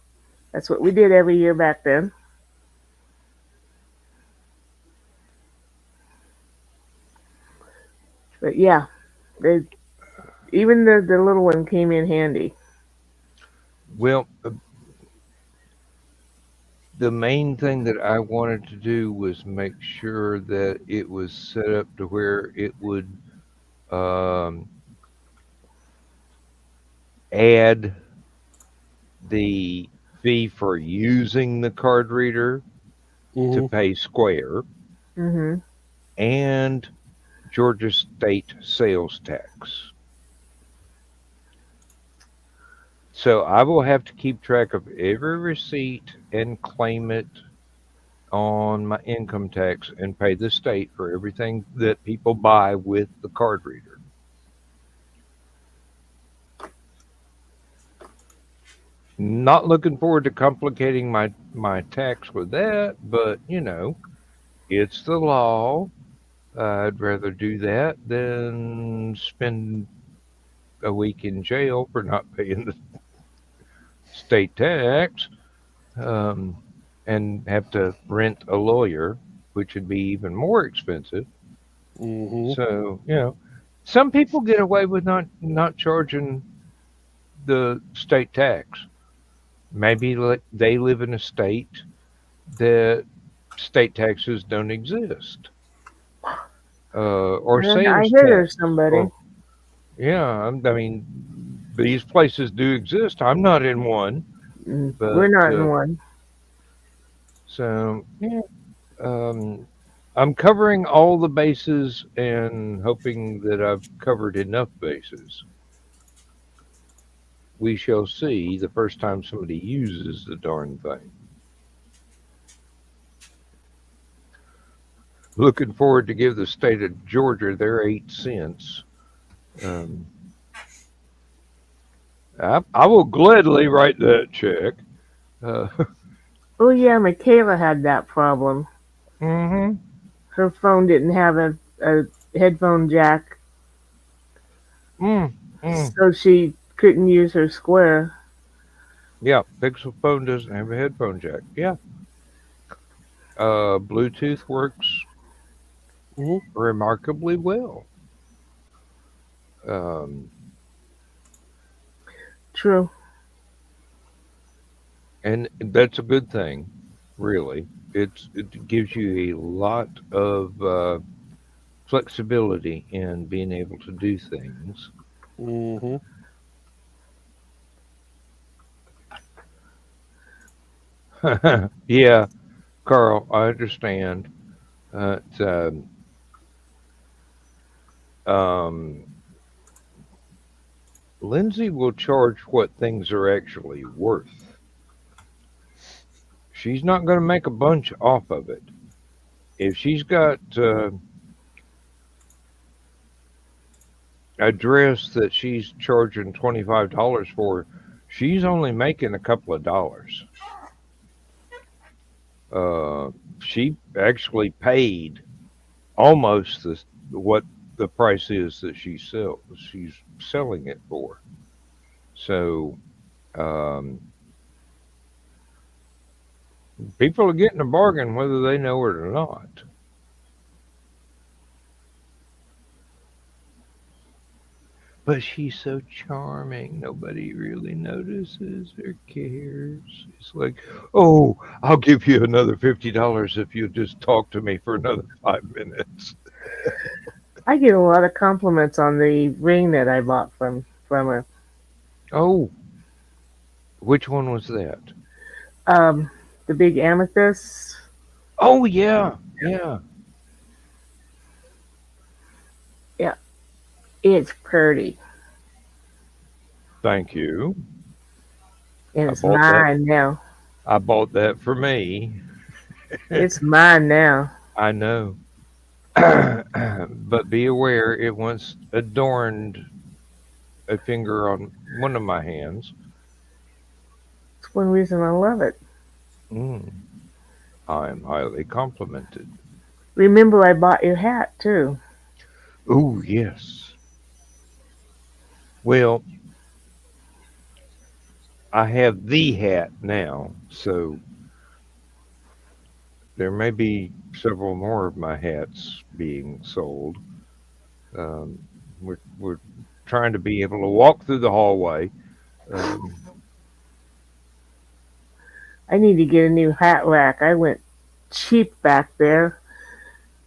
That's what we did every year back then. But yeah, even the little one came in handy. well, the main thing that I wanted to do was make sure that it was set up to where it would um, add the fee for using the card reader to pay Square Hmm. and Georgia state sales tax. So I will have to keep track of every receipt and claim it on my income tax and pay the state for everything that people buy with the card reader. Not looking forward to complicating my tax with that, but it's the law. I'd rather do that than spend a week in jail for not paying the state tax, and have to rent a lawyer, which would be even more expensive. So, some people get away with not charging the state tax. Maybe they live in a state that state taxes don't exist, or And I sales hear there's tax. somebody. Or, yeah, I mean, these places do exist. I'm not in one, We're but not in one. so yeah, I'm covering all the bases and hoping that I've covered enough bases. We shall see the first time somebody uses the darn thing. Looking forward to give the state of Georgia their 8 cents. Um, I will gladly write that check. Uh, Oh yeah, Michaela had that problem. mm-hmm. Her phone didn't have a headphone jack, so she couldn't use her Square. Yeah, Pixel phone doesn't have a headphone jack. Yeah. Bluetooth works remarkably well. True. And that's a good thing, really. It gives you a lot of flexibility in being able to do things. Yeah, Carl, I understand. It's, Lindsay will charge what things are actually worth. She's not going to make a bunch off of it. If she's got a dress that she's charging $25 for, she's only making a couple of dollars. She actually paid almost what the price is that she's selling it for. So people are getting a bargain whether they know it or not. But she's so charming, nobody really notices or cares. It's like, oh, I'll give you another $50 if you just talk to me for another 5 minutes. I get a lot of compliments on the ring that I bought from her. Oh, which one was that? The big amethyst. Oh, yeah, yeah. Yeah, it's pretty. Thank you. And it's mine now. I bought that for me. It's mine now. I know. But be aware, it once adorned a finger on one of my hands. It's one reason I love it. I am highly complimented. Remember, I bought your hat too. Oh, yes. Well, I have the hat now, so there may be several more of my hats being sold. Um, we're trying to be able to walk through the hallway. Um, I need to get a new hat rack. I went cheap back there,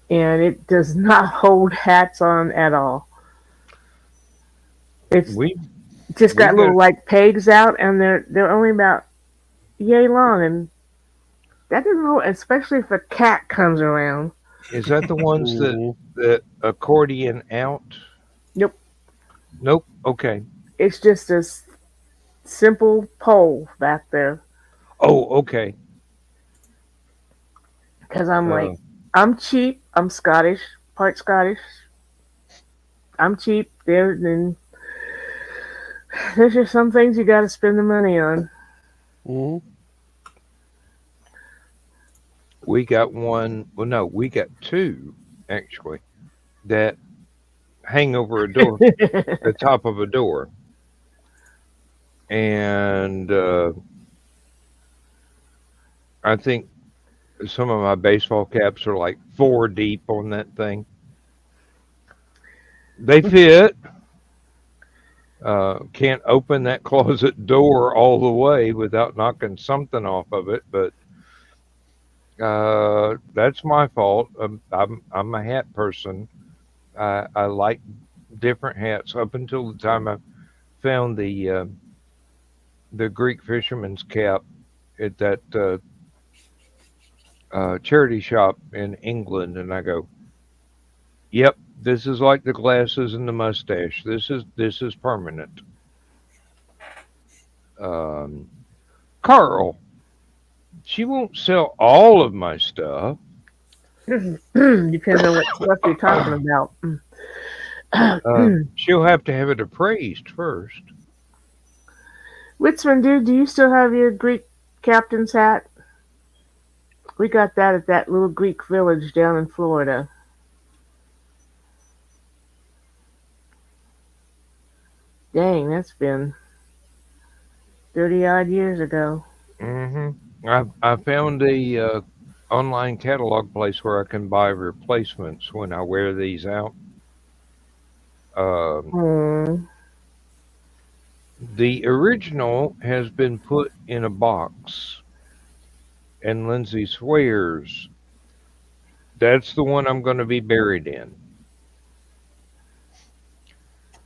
and it does not hold hats on at all. It's we just we got got little like pegs out, and they're only about yay long, and that doesn't hold, especially if a cat comes around. is that the ones Mhm. that accordion out? Nope, Nope. Okay. it's just a simple pole back there. Oh, okay. Because I'm Uh, like, I'm cheap. I'm Scottish, part Scottish. I'm cheap. There's just some things you got to spend the money on. Mhm. we got one. Well, no, we got two actually that hang over a door, the top of a door, and I think some of my baseball caps are like 4 deep on that thing. They fit. Can't open that closet door all the way without knocking something off of it, but that's my fault. I'm a hat person. I like different hats up until the time I found the Greek fisherman's cap at that charity shop in England, and I go, "Yep, this is like the glasses and the mustache. This is permanent." Um, Carl, she won't sell all of my stuff. Depends on what stuff you're talking about. She'll have to have it appraised first. Witzman, dude, do you still have your Greek captain's hat? We got that at that little Greek village down in Florida. Dang, that's been 30 odd years ago. I found a online catalog place where I can buy replacements when I wear these out. Um, Hmm. the original has been put in a box, and Lindsay swears that's the one I'm going to be buried in.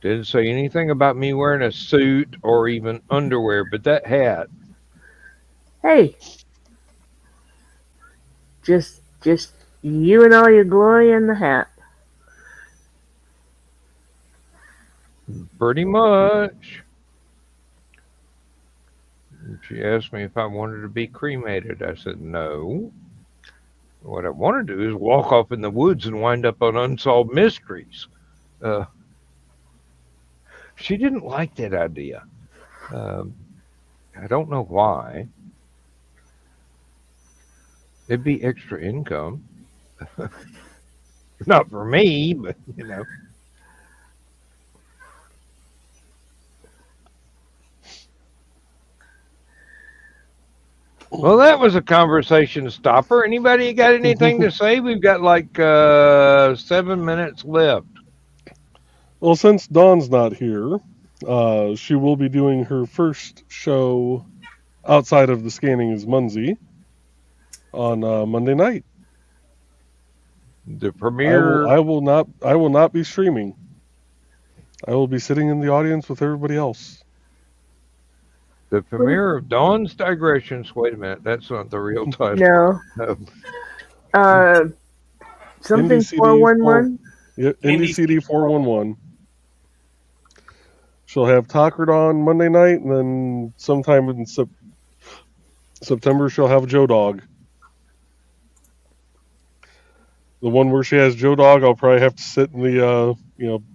Didn't say anything about me wearing a suit or even underwear, but that hat, Hey, just you and all your glory in the hat. pretty much. She asked me if I wanted to be cremated. I said no. What I want to do is walk off in the woods and wind up on Unsolved Mysteries. Uh, she didn't like that idea. Um, I don't know why. It'd be extra income. Not for me, but you know. Well, that was a conversation stopper. Anybody got anything to say? We've got like 7 minutes left. Well, since Dawn's not here, she will be doing her first show outside of the Scanning is Munsey on Monday night. The premiere. I will not be streaming. I will be sitting in the audience with everybody else. The premiere of Dawn's Digressions. Wait a minute, that's not the real title. No. Something Indie CD 411. Yeah, Indie CD 411. She'll have Talkard on Monday night, and then sometime in September she'll have Joe Dog. The one where she has Joe Dog, I'll probably have to sit in the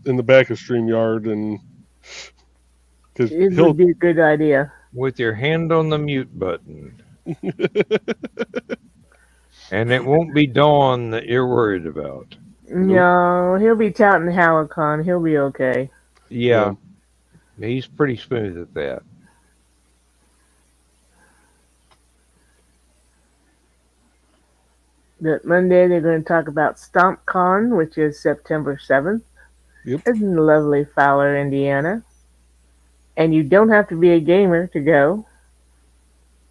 in the back of StreamYard, and because It would be a good idea. With your hand on the mute button. And it won't be Dawn that you're worried about. No, he'll be touting Hallowcon. He'll be okay. Yeah, he's pretty smooth at that. But Monday they're going to talk about StompCon, which is September 7th. Yep. It's in lovely Fowler, Indiana. And you don't have to be a gamer to go,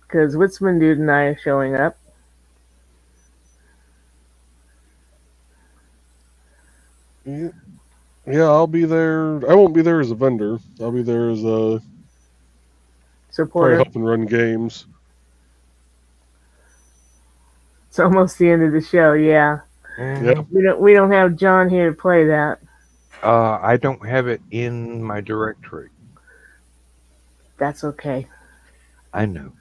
because Witzman Dude and I are showing up. Yeah, I'll be there. I won't be there as a vendor. I'll be there as a probably Supporter. helping run games. It's almost the end of the show, yeah. Mhm. We don't have John here to play that. I don't have it in my directory. That's okay. I know.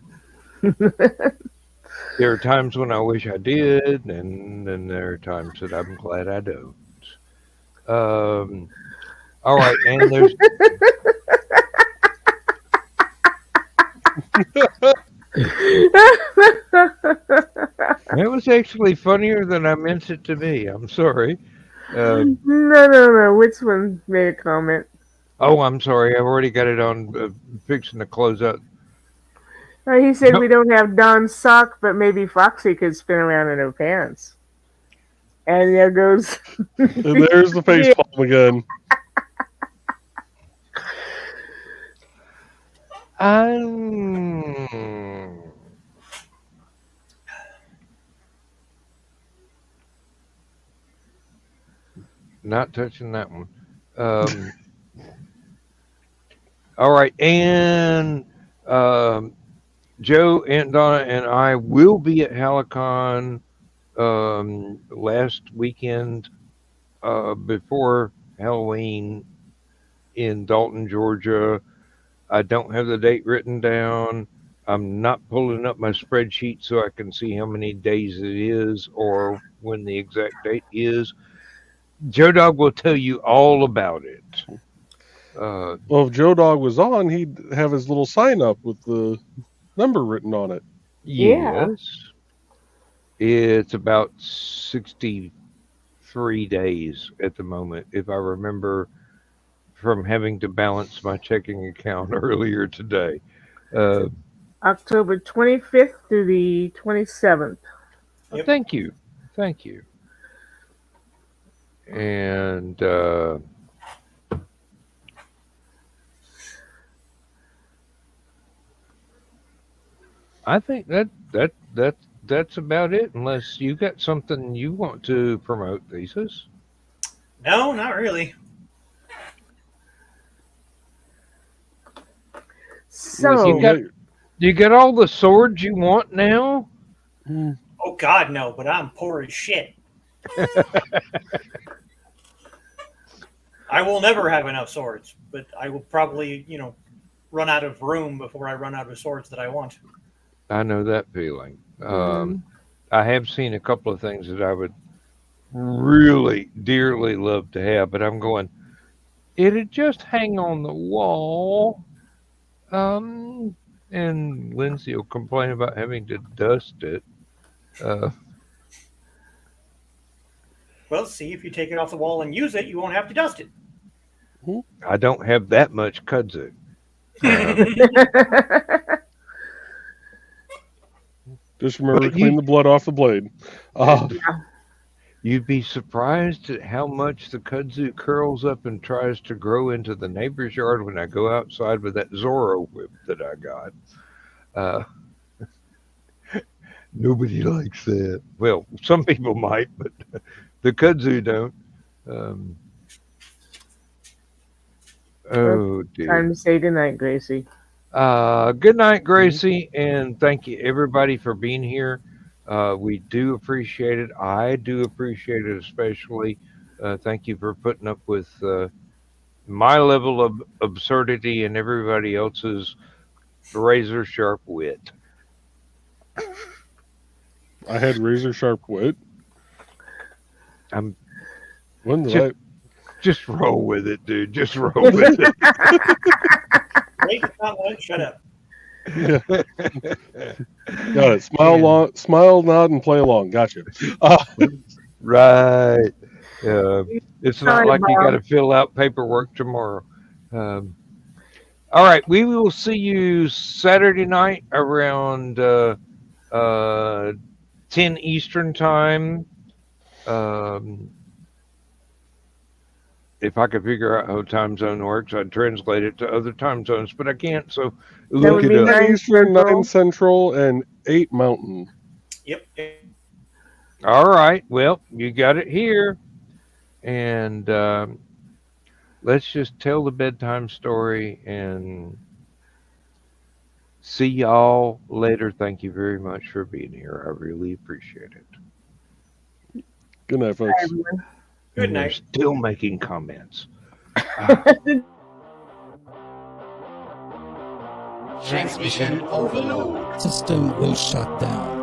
There are times when I wish I did, and then there are times that I'm glad I don't. All right, and there's it was actually funnier than I meant it to be. I'm sorry. No. Witzman made a comment. Oh, I'm sorry. I've already got it on fixing to close out. He said Nope. we don't have Don's sock, but maybe Foxy could spin around in her pants. And there goes. And there's the face palm again. Not touching that one. All right, and Joe, Aunt Donna, and I will be at Hallowcon last weekend before Halloween in Dalton, Georgia. I don't have the date written down. I'm not pulling up my spreadsheet so I can see how many days it is or when the exact date is. Joe Dog will tell you all about it. Well, if Joe Dog was on, he'd have his little sign up with the number written on it. Yeah. Yes. It's about 63 days at the moment, if I remember from having to balance my checking account earlier today. October 25th through the 27th. Yep. Thank you. Thank you. And I think that's about it, unless you got something you want to promote, Thesis. No, not really. So, You got all the swords you want now? Oh, God, no, but I'm poor as shit. I will never have enough swords, but I will probably, run out of room before I run out of swords that I want. I know that feeling. I have seen a couple of things that I would really dearly love to have, but I'm going, it'd just hang on the wall. And Lindsay will complain about having to dust it. Well, see, if you take it off the wall and use it, you won't have to dust it. I don't have that much kudzu. Just remember to clean the blood off the blade. You'd be surprised at how much the kudzu curls up and tries to grow into the neighbor's yard when I go outside with that Zorro whip that I got. Nobody likes that. Well, some people might, but the kudzu don't. Oh, dear. Time to say goodnight, Gracie. Good night, Gracie, and thank you, everybody, for being here. We do appreciate it. I do appreciate it especially. Thank you for putting up with my level of absurdity and everybody else's razor sharp wit. I had razor sharp wit. When did I? Just roll with it, dude. Just roll with it. Wait, not one, shut up. Yeah. Got it. Smile, nod, and play along. Gotcha. Right. It's not Sorry, like you got Bob. to fill out paperwork tomorrow. All right. We will see you Saturday night around 10 Eastern time. If I could figure out how time zone works, I'd translate it to other time zones, but I can't. So look would it be up. 10 Eastern, 9 Central. Central, and 8 Mountain. Yep. All right. Well, you got it here. And let's just tell the bedtime story and see y'all later. Thank you very much for being here. I really appreciate it. Good night, Bye, folks. everyone. Good And they're night. still making comments. Transmission overload. System will shut down.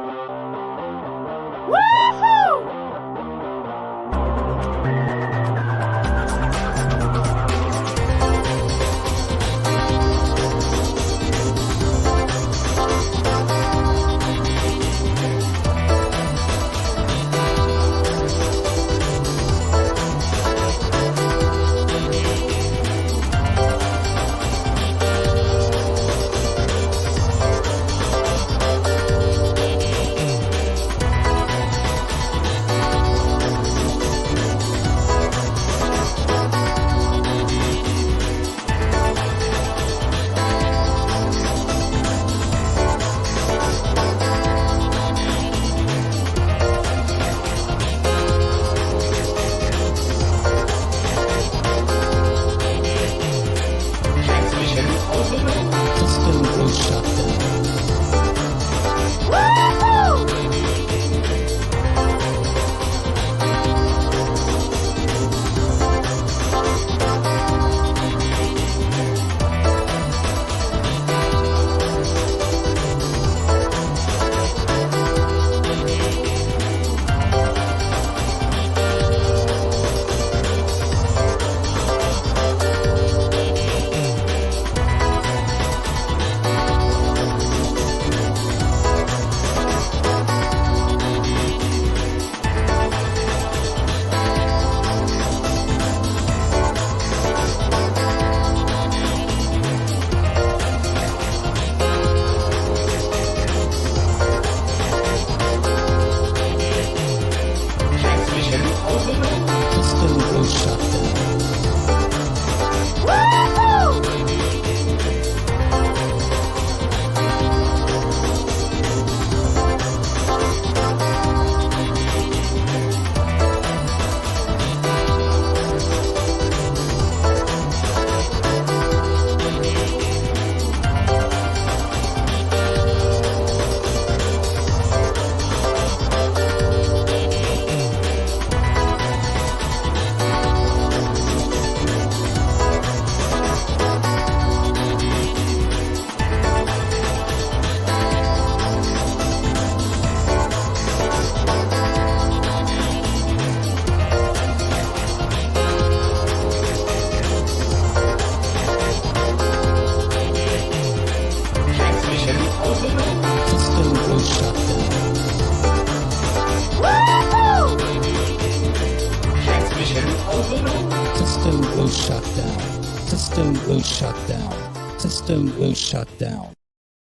System will shut down. System will shut down. System will shut down. System will shut down. System will shut down. System will shut down.